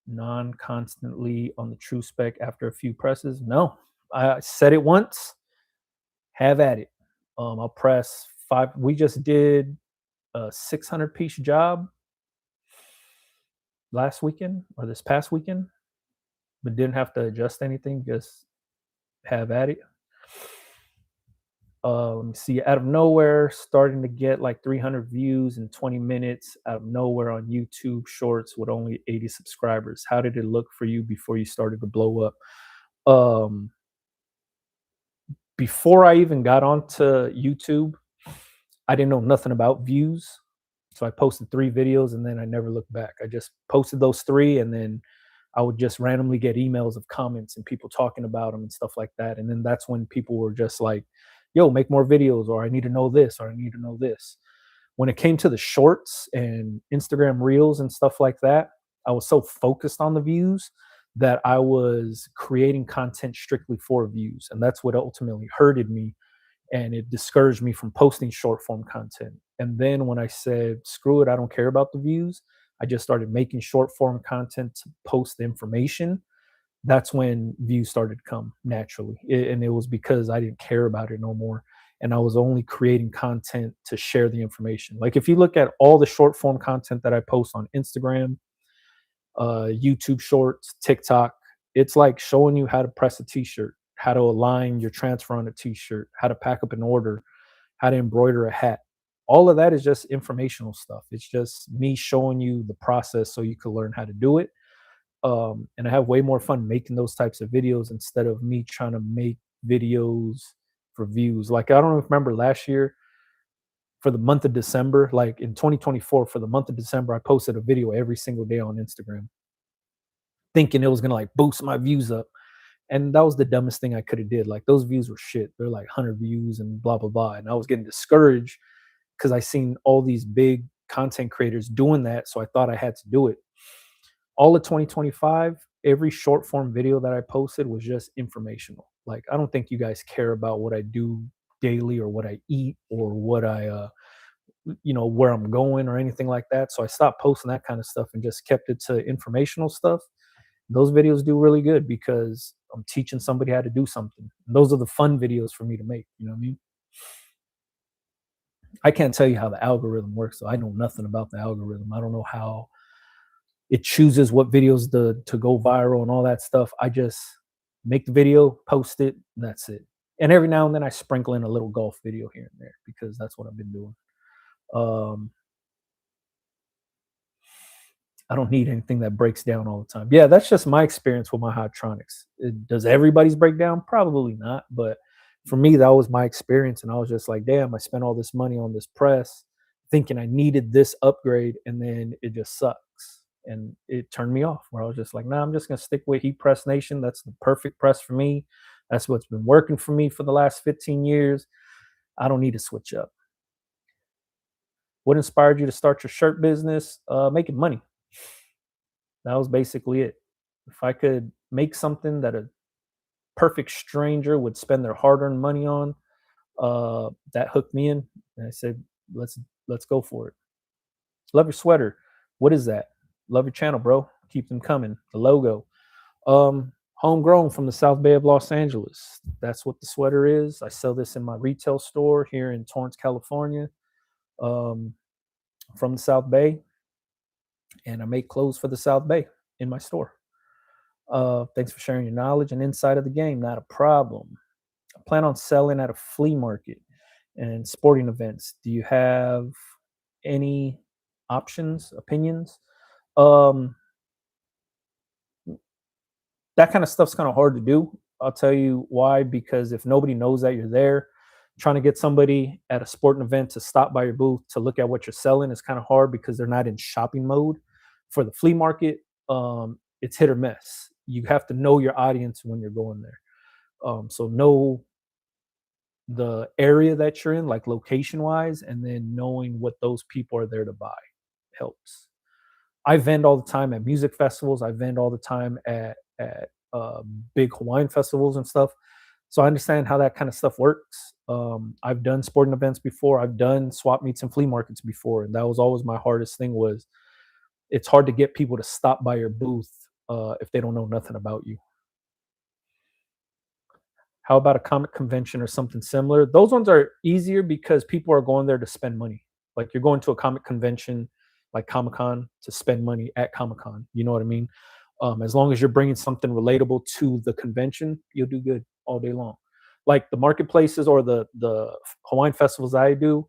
non constantly on the true spec after a few presses? No. I said it once, have at it. I'll press five. We just did a 600-piece job last weekend or this past weekend, but didn't have to adjust anything. Just have at it. Let me see. Out of nowhere, starting to get like 300 views in 20 minutes. Out of nowhere on YouTube Shorts with only 80 subscribers. How did it look for you before you started to blow up? Um, Before I even got onto YouTube, I didn't know nothing about views. So I posted 3 videos and then I never looked back. I just posted those 3 and then I would just randomly get emails of comments and people talking about them and stuff like that. And then that's when people were just like, yo, make more videos, or I need to know this, or I need to know this. When it came to the shorts and Instagram reels and stuff like that, I was so focused on the views that I was creating content strictly for views. And that's what ultimately hurted me and it discouraged me from posting short form content. And then when I said, screw it, I don't care about the views, I just started making short form content to post the information. That's when views started to come naturally. And it was because I didn't care about it no more. And I was only creating content to share the information. Like if you look at all the short form content that I post on Instagram, YouTube Shorts, TikTok, it's like showing you how to press a t-shirt, how to align your transfer on a t-shirt, how to pack up an order, how to embroider a hat. All of that is just informational stuff. It's just me showing you the process so you can learn how to do it. And I have way more fun making those types of videos instead of me trying to make videos for views. Like I don't remember last year for the month of December, like in 2024, for the month of December, I posted a video every single day on Instagram, thinking it was gonna like boost my views up. And that was the dumbest thing I could have did. Like those views were shit. They're like 100 views and blah blah blah. And I was getting discouraged because I seen all these big content creators doing that, so I thought I had to do it. All of 2025, every short form video that I posted was just informational. Like I don't think you guys care about what I do daily or what I eat or what I where I'm going or anything like that. So I stopped posting that kind of stuff and just kept it to informational stuff. Those videos do really good because I'm teaching somebody how to do something. And those are the fun videos for me to make. You know what I mean? I can't tell you how the algorithm works. So I know nothing about the algorithm. I don't know how it chooses what videos to go viral and all that stuff. I just make the video, post it, and that's it. And every now and then I sprinkle in a little golf video here and there because that's what I've been doing. Um, I don't need anything that breaks down all the time. Yeah, that's just my experience with my Hydronics. Does everybody's break down? Probably not. But for me, that was my experience. And I was just like, damn, I spent all this money on this press thinking I needed this upgrade. And then it just sucks. And it turned me off where I was just like, nah, I'm just going to stick with Heat Press Nation. That's the perfect press for me. That's what's been working for me for the last 15 years. I don't need to switch up. What inspired you to start your shirt business? Making money. That was basically it. If I could make something that a perfect stranger would spend their hard-earned money on, that hooked me in. And I said, let's go for it. Love your sweater. What is that? Love your channel, bro. Keep them coming. The logo. Homegrown from the South Bay of Los Angeles. That's what the sweater is. I sell this in my retail store here in Torrance, California. From the South Bay, and I make clothes for the South Bay. in my store. Thanks for sharing your knowledge and insight of the game. Not a problem. I plan on selling at a flea market and sporting events. Do you have any options, opinions? Um, that kind of stuff's kind of hard to do. I'll tell you why. Because if nobody knows that you're there, trying to get somebody at a sporting event to stop by your booth to look at what you're selling is kind of hard because they're not in shopping mode. For the flea market, it's hit or miss. You have to know your audience when you're going there. So know the area that you're in, like location wise, and then knowing what those people are there to buy helps. I vend all the time at music festivals. I vend all the time at big Hawaiian festivals and stuff. So I understand how that kind of stuff works. I've done sporting events before. I've done swap meets and flea markets before, and that was always my hardest thing. Was it's hard to get people to stop by your booth if they don't know nothing about you. How about a comic convention or something similar? Those ones are easier because people are going there to spend money. Like you're going to a comic convention like Comic Con to spend money at Comic Con. You know what I mean? As long as you're bringing something relatable to the convention, you'll do good all day long. Like the marketplaces or the Hawaiian festivals I do,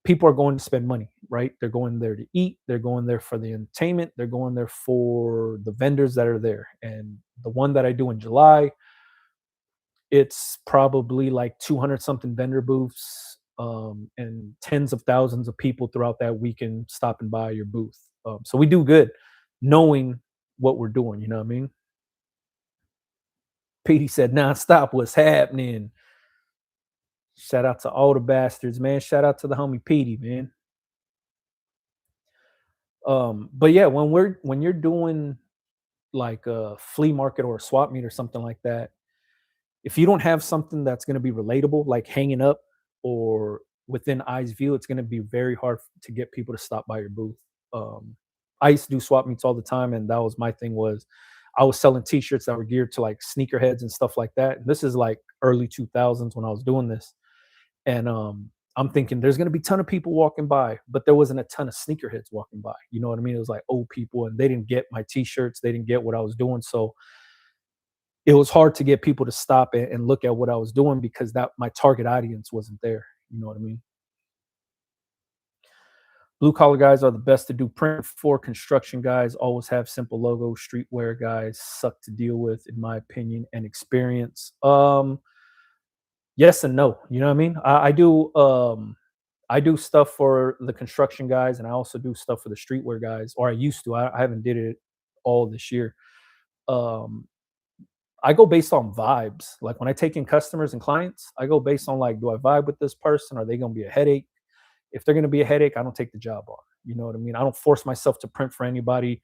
people are going to spend money, right? They're going there to eat. They're going there for the entertainment. They're going there for the vendors that are there. And the one that I do in July, it's probably like 200 something vendor booths, and tens of thousands of people throughout that weekend stopping by your booth. So we do good knowing what we're doing. You know what I mean? Petey said, "Nonstop, what's happening?" Shout out to all the bastards, man. Shout out to the homie Petey, man. But yeah, when you're doing like a flea market or a swap meet or something like that, if you don't have something that's going to be relatable, like hanging up or within eyes view, it's going to be very hard to get people to stop by your booth. I used to do swap meets all the time, and that was my thing. Was I was selling T-shirts that were geared to like sneakerheads and stuff like that. And this is like early 2000s when I was doing this, and I'm thinking there's going to be a ton of people walking by, but there wasn't a ton of sneakerheads walking by. You know what I mean? It was like old people, and they didn't get my T-shirts, they didn't get what I was doing, so it was hard to get people to stop and look at what I was doing because that my target audience wasn't there. You know what I mean? Blue collar guys are the best to do print for. Construction guys always have simple logos. Streetwear guys suck to deal with, in my opinion and experience. Yes and no. You know what I mean? I do stuff for the construction guys, and I also do stuff for the streetwear guys, or I used to. I haven't did it all this year. Um, I go based on vibes. Like when I take in customers and clients, I go based on like, do I vibe with this person? Are they going to be a headache? If they're going to be a headache, I don't take the job on. You know what I mean? I don't force myself to print for anybody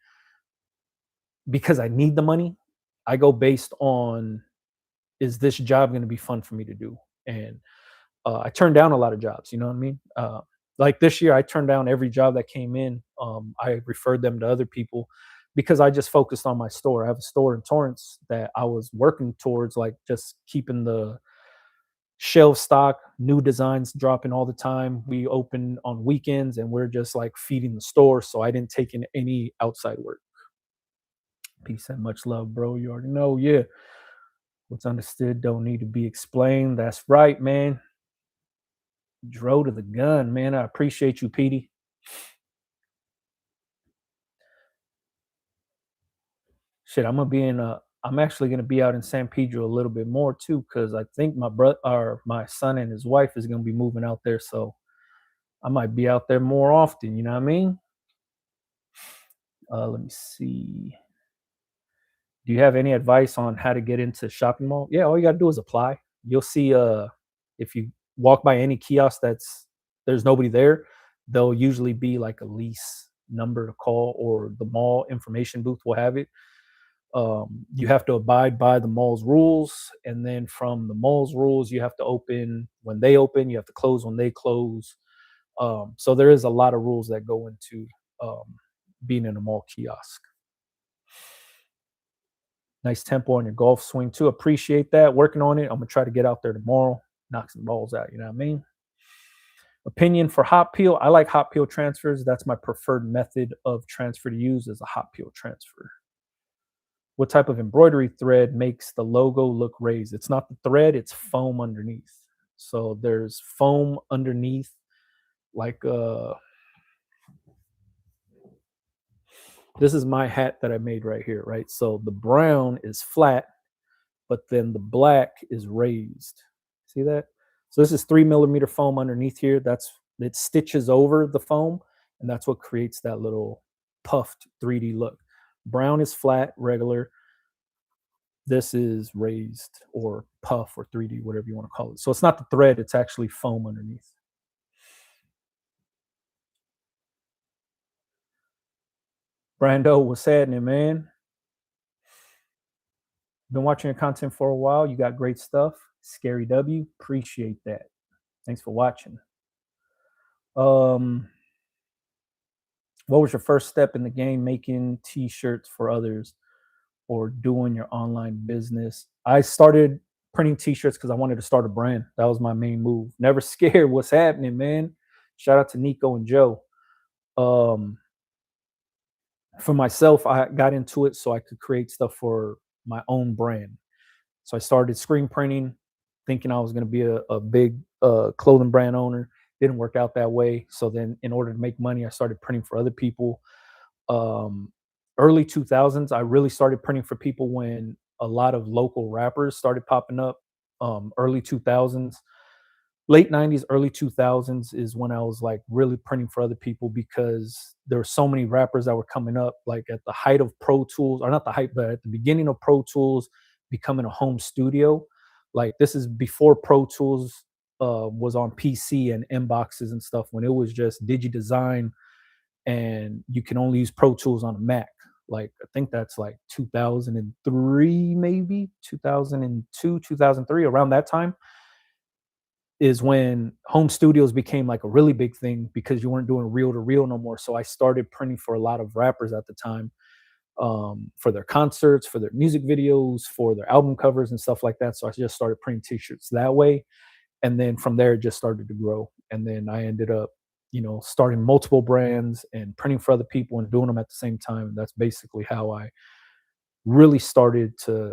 because I need the money. I go based on, is this job going to be fun for me to do? And I turned down a lot of jobs. You know what I mean? Like this year, I turned down every job that came in. I referred them to other people because I just focused on my store. I have a store in Torrance that I was working towards, like just keeping the shelf stock, new designs dropping all the time. We open on weekends and we're just like feeding the store. So I didn't take in any outside work. Peace and much love, bro. You already know. Yeah. What's understood don't need to be explained. That's right, man. Dro to the gun, man. I appreciate you, Petey. Shit, I'm actually gonna be out in San Pedro a little bit more too, because I think my brother or my son and his wife is gonna be moving out there. So I might be out there more often, you know what I mean? Let me see. Do you have any advice on how to get into shopping mall? Yeah, all you gotta do is apply. You'll see if you walk by any kiosk there's nobody there, there'll usually be like a lease number to call, or the mall information booth will have it. You have to abide by the mall's rules, and then from the mall's rules, you have to open when they open, you have to close when they close. So there is a lot of rules that go into um, being in a mall kiosk. Nice tempo on your golf swing too. Appreciate that. Working on it. I'm gonna try to get out there tomorrow, knock some balls out. You know what I mean? Opinion for hot peel. I like hot peel transfers. That's my preferred method of transfer to use is a hot peel transfer. What type of embroidery thread makes the logo look raised? It's not the thread, it's foam underneath. So there's foam underneath, like this is my hat that I made right here, right? So the brown is flat, but then the black is raised. See that? So this is 3 millimeter foam underneath here. That's it stitches over the foam, and that's what creates that little puffed 3D look. Brown is flat, regular. This is raised or puff or 3D, whatever you want to call it. So it's not the thread, it's actually foam underneath. Brando, what's happening, man? Been watching your content for a while. You got great stuff. Scary W, appreciate that. Thanks for watching. Um, what was your first step in the game making t-shirts for others or doing your online business? I started printing t-shirts because I wanted to start a brand. That was my main move. Never scared. What's happening, man? Shout out to Nico and Joe. Um, for myself, I got into it so I could create stuff for my own brand. So I started screen printing, thinking I was going to be a big clothing brand owner. Didn't work out that way. So then, in order to make money, I started printing for other people. Um, Early 2000s, I really started printing for people when a lot of local rappers started popping up. Early 2000s, late 90s, early 2000s is when I was like really printing for other people because there were so many rappers that were coming up, like at the height of Pro Tools, or not the height, but at the beginning of Pro Tools becoming a home studio. Like this is before Pro Tools was on PC and inboxes and stuff, when it was just DigiDesign and you can only use Pro Tools on a Mac. Like I think that's like 2003, maybe 2002, 2003, around that time is when home studios became like a really big thing because you weren't doing reel to reel no more. So I started printing for a lot of rappers at the time, for their concerts, for their music videos, for their album covers and stuff like that. So I just started printing t-shirts that way. And then from there, it just started to grow. And then I ended up, starting multiple brands and printing for other people and doing them at the same time. And that's basically how I really started to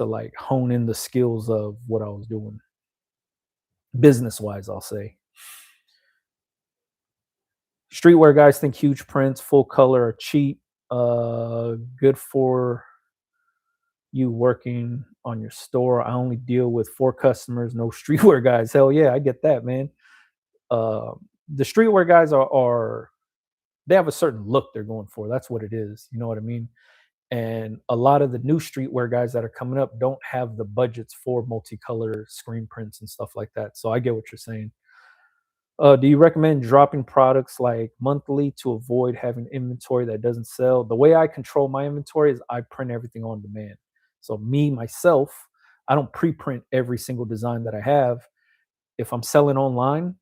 like hone in the skills of what I was doing business wise, I'll say. Streetwear guys think huge prints, full color are cheap. Good for you working on your store. I only deal with 4 customers, no streetwear guys. Hell yeah, I get that, man. Uh, the streetwear guys are they have a certain look they're going for. That's what it is. You know what I mean? And a lot of the new streetwear guys that are coming up don't have the budgets for multicolor screen prints and stuff like that. So I get what you're saying. Do you recommend dropping products like monthly to avoid having inventory that doesn't sell? The way I control my inventory is I print everything on demand. So me myself, I don't pre-print every single design that I have. If I'm selling online,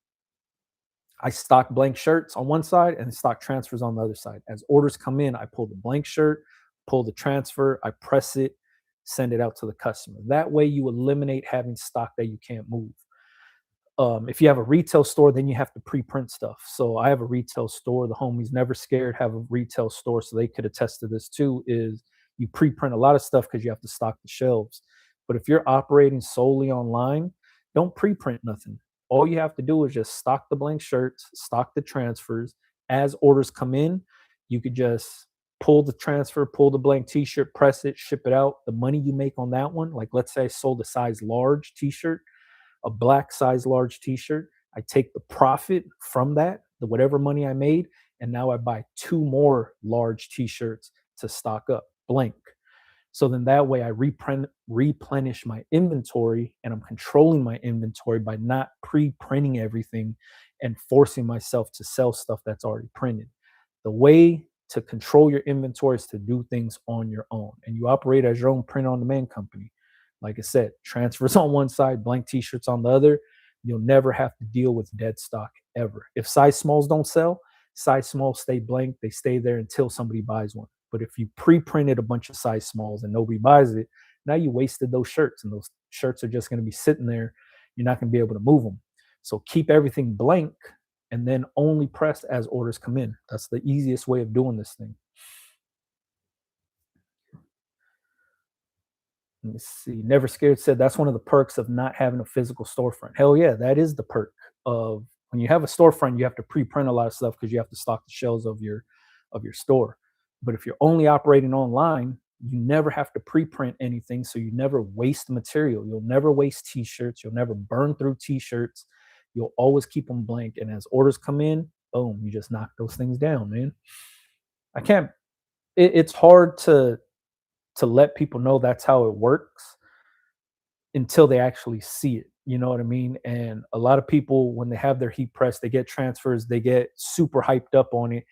I stock blank shirts on one side and stock transfers on the other side. As orders come in, I pull the blank shirt, pull the transfer, I press it, send it out to the customer. That way you eliminate having stock that you can't move. If you have a retail store, then you have to pre-print stuff. So I have a retail store. The homies Never Scared have a retail store, so they could attest to this too. Is you pre-print a lot of stuff because you have to stock the shelves. But if you're operating solely online, don't pre-print nothing. All you have to do is just stock the blank shirts, stock the transfers. As orders come in, you could just pull the transfer, pull the blank t-shirt, press it, ship it out. The money you make on that one, like let's say I sold a size large t-shirt, a black size large t-shirt. I take the profit from that, the whatever money I made, and now I buy 2 more large t-shirts to stock up blank. So then that way I replenish my inventory and I'm controlling my inventory by not pre-printing everything and forcing myself to sell stuff that's already printed. The way to control your inventory is to do things on your own, and you operate as your own print on demand company. Like I said, transfers on one side, blank t-shirts on the other. You'll never have to deal with dead stock ever. If size smalls don't sell, size smalls stay blank. They stay there until somebody buys one. But if you pre-printed a bunch of size smalls and nobody buys it, now you wasted those shirts, and those shirts are just going to be sitting there. You're not going to be able to move them. So keep everything blank and then only press as orders come in. That's the easiest way of doing this thing. Let me see. Never Scared said that's one of the perks of not having a physical storefront. Hell yeah, that is the perk of when you have a storefront, you have to pre-print a lot of stuff because you have to stock the shelves of your store. But if you're only operating online, you never have to pre-print anything, so you never waste material. You'll never waste t-shirts, you'll never burn through t-shirts. You'll always keep them blank. And as orders come in, boom, you just knock those things down, man. I can't it's hard to let people know that's how it works until they actually see it. You know what I mean? And a lot of people, when they have their heat press, they get transfers, they get super hyped up on it,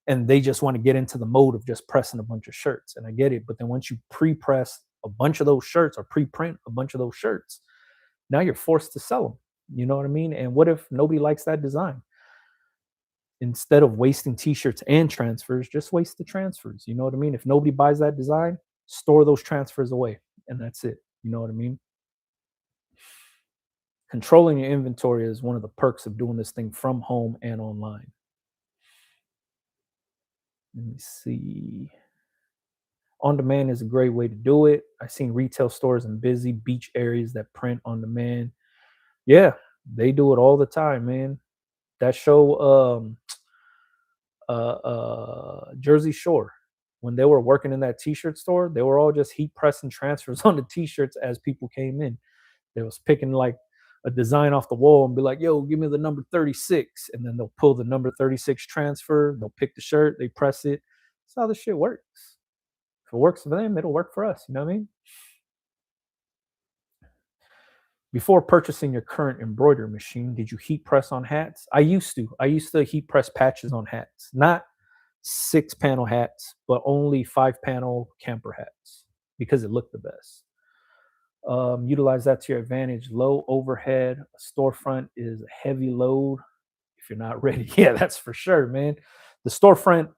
and they just want to get into the mode of just pressing a bunch of shirts. And I get it. But then once you pre press a bunch of those shirts or pre print a bunch of those shirts, now you're forced to sell them. You know what I mean? And what if nobody likes that design? Instead of wasting t-shirts and transfers, just waste the transfers. You know what I mean? If nobody buys that design, store those transfers away, and that's it. You know what I mean? Controlling your inventory is one of the perks of doing this thing from home and online. Let me see. On demand is a great way to do it. I've seen retail stores in busy beach areas that print on demand. Yeah, they do it all the time, man. That show, Jersey Shore, when they were working in that t-shirt store, they were all just heat pressing transfers on the t-shirts as people came in. They was picking like a design off the wall and be like, "Yo, give me the number 36," and then they'll pull the number 36 transfer. They'll pick the shirt, they press it. That's how this shit works. If it works for them, it'll work for us. You know what I mean? Before purchasing your current embroidery machine, did you heat press on hats? I used to. I used to heat press patches on hats, not 6 panel hats, but only 5 panel camper hats because it looked the best. Utilize that to your advantage. Low overhead, a storefront is a heavy load if you're not ready. Yeah, that's for sure, man. The storefront,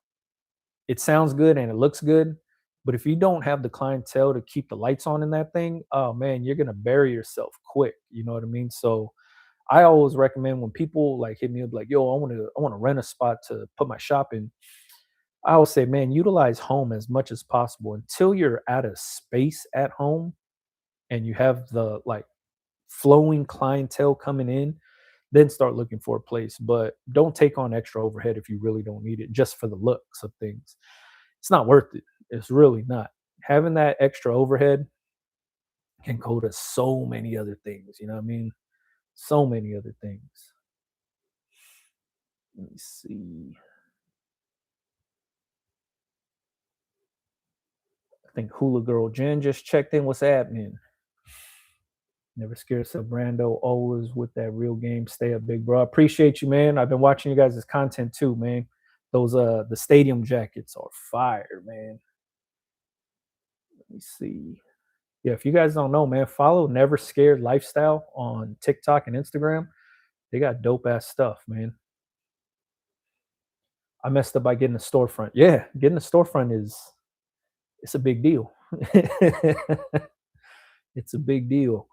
it sounds good and it looks good, but if you don't have the clientele to keep the lights on in that thing, oh man, you're gonna bury yourself quick. You know what I mean? So I always recommend when people like hit me up like, "Yo, I want to rent a spot to put my shop in." I always say, man, utilize home as much as possible until you're at a space at home and you have the like flowing clientele coming in, then start looking for a place. But don't take on extra overhead if you really don't need it just for the looks of things. It's not worth it. It's really not. Having that extra overhead can go to so many other things. You know what I mean? So many other things. Let me see. I think Hula Girl Jen just checked in. What's happening? Never scared of Brando, always with that real game. Stay up, big bro. I appreciate you, man. I've been watching you guys' content too, man. Those the stadium jackets are fire, man. Let me see. Yeah, if you guys don't know, man, follow Never Scared Lifestyle on TikTok and Instagram. They got dope ass stuff, man. I messed up by getting a storefront. Yeah, getting a storefront is it's a big deal. It's a big deal.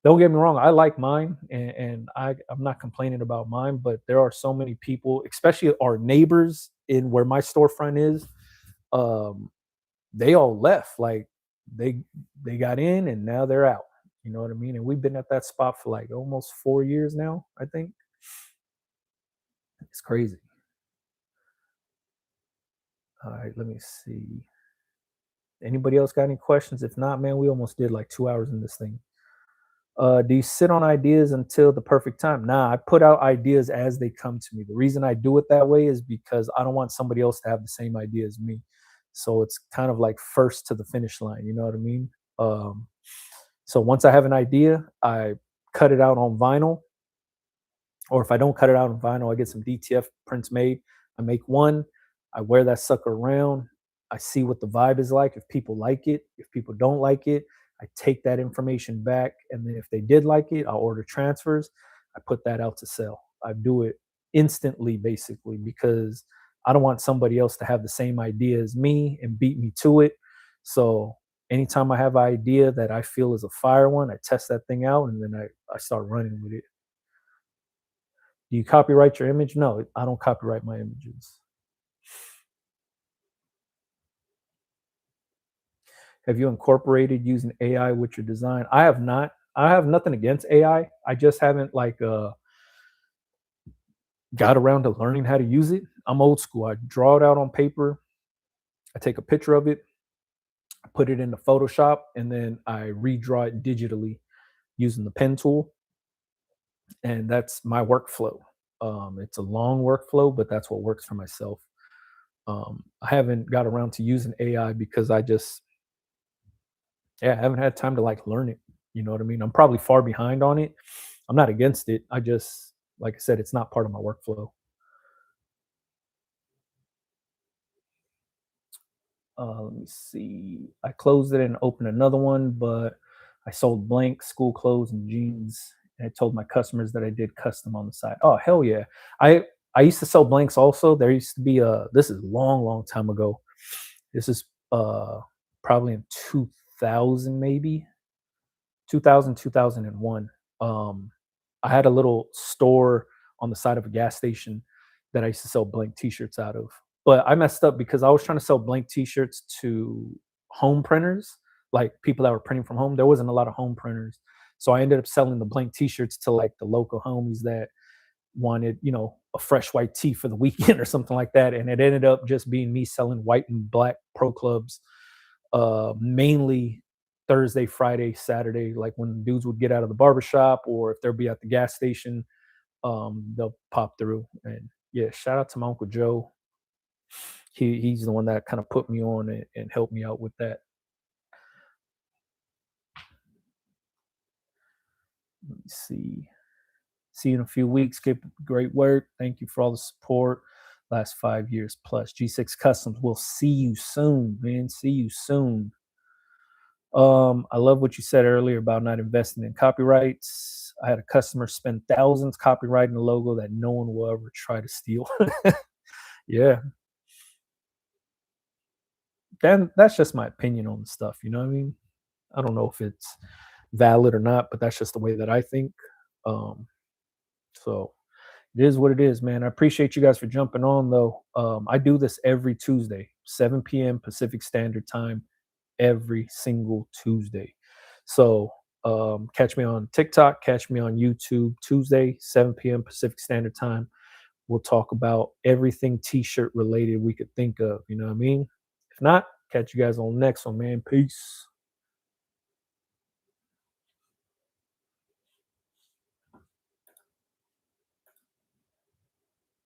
Don't get me wrong, I like mine, and I'm not complaining about mine, but there are so many people, especially our neighbors in where my storefront is, um, they all left. Like they they got in and now they're out. You know what I mean? And we've been at that spot for like almost 4 years now, I think. It's crazy. All right, let me see. Anybody else got any questions? If not, man, we almost did like 2 hours in this thing. Do you sit on ideas until the perfect time? Nah, I put out ideas as they come to me. The reason I do it that way is because I don't want somebody else to have the same idea as me. So it's kind of like first to the finish line. You know what I mean? Um, so once I have an idea, I cut it out on vinyl, or if I don't cut it out on vinyl, I get some DTF prints made. I make one, I wear that sucker around. I see what the vibe is like. If people like it, if people don't like it, I take that information back. And then if they did like it, I'll order transfers. I put that out to sell. I do it instantly, basically, because I don't want somebody else to have the same idea as me and beat me to it. So anytime I have an idea that I feel is a fire one, I test that thing out and then I start running with it. Do you copyright your image? No, I don't copyright my images. Have you incorporated using AI with your design? I have not. I have nothing against AI. I just haven't like got around to learning how to use it. I'm old school. I draw it out on paper. I take a picture of it, put it into Photoshop, and then I redraw it digitally using the pen tool, and that's my workflow. It's a long workflow, but that's what works for myself. I haven't got around to using AI because I just, yeah, I haven't had time to like learn it. You know what I mean? I'm probably far behind on it. I'm not against it. I just, like I said, it's not part of my workflow. Let me see. I closed it and opened another one, but I sold blank school clothes and jeans. And I told my customers that I did custom on the side. Oh hell yeah! I used to sell blanks also. There used to be a. This is long, long time ago. This is probably in 2000 maybe 2000 2001. I had a little store on the side of a gas station that I used to sell blank t-shirts out of. But I messed up because I was trying to sell blank t-shirts to home printers, like people that were printing from home. There wasn't a lot of home printers. So I ended up selling the blank t-shirts to like the local homies that wanted, a fresh white tee for the weekend or something like that. And it ended up just being me selling white and black pro clubs, mainly Thursday, Friday, Saturday, like when dudes would get out of the barbershop or if they'll be at the gas station, they'll pop through. And yeah, shout out to my Uncle Joe. He's the one that kind of put me on and helped me out with that. Let me see. See you in a few weeks. Keep great work. Thank you for all the support. Last 5 years plus. G6 Customs. We'll see you soon, man. See you soon. I love what you said earlier about not investing in copyrights. I had a customer spend thousands copyrighting a logo that no one will ever try to steal. Yeah, then that's just my opinion on the stuff. You know what I mean? I don't know if it's valid or not, but that's just the way that I think. Um, so it is what it is, man. I appreciate you guys for jumping on, though. I do this every Tuesday, 7 p.m. Pacific Standard Time, every single Tuesday. So catch me on TikTok, catch me on YouTube, Tuesday, 7 p.m. Pacific Standard Time. We'll talk about everything t shirt related we could think of. You know what I mean? If not, catch you guys on the next one, man. Peace.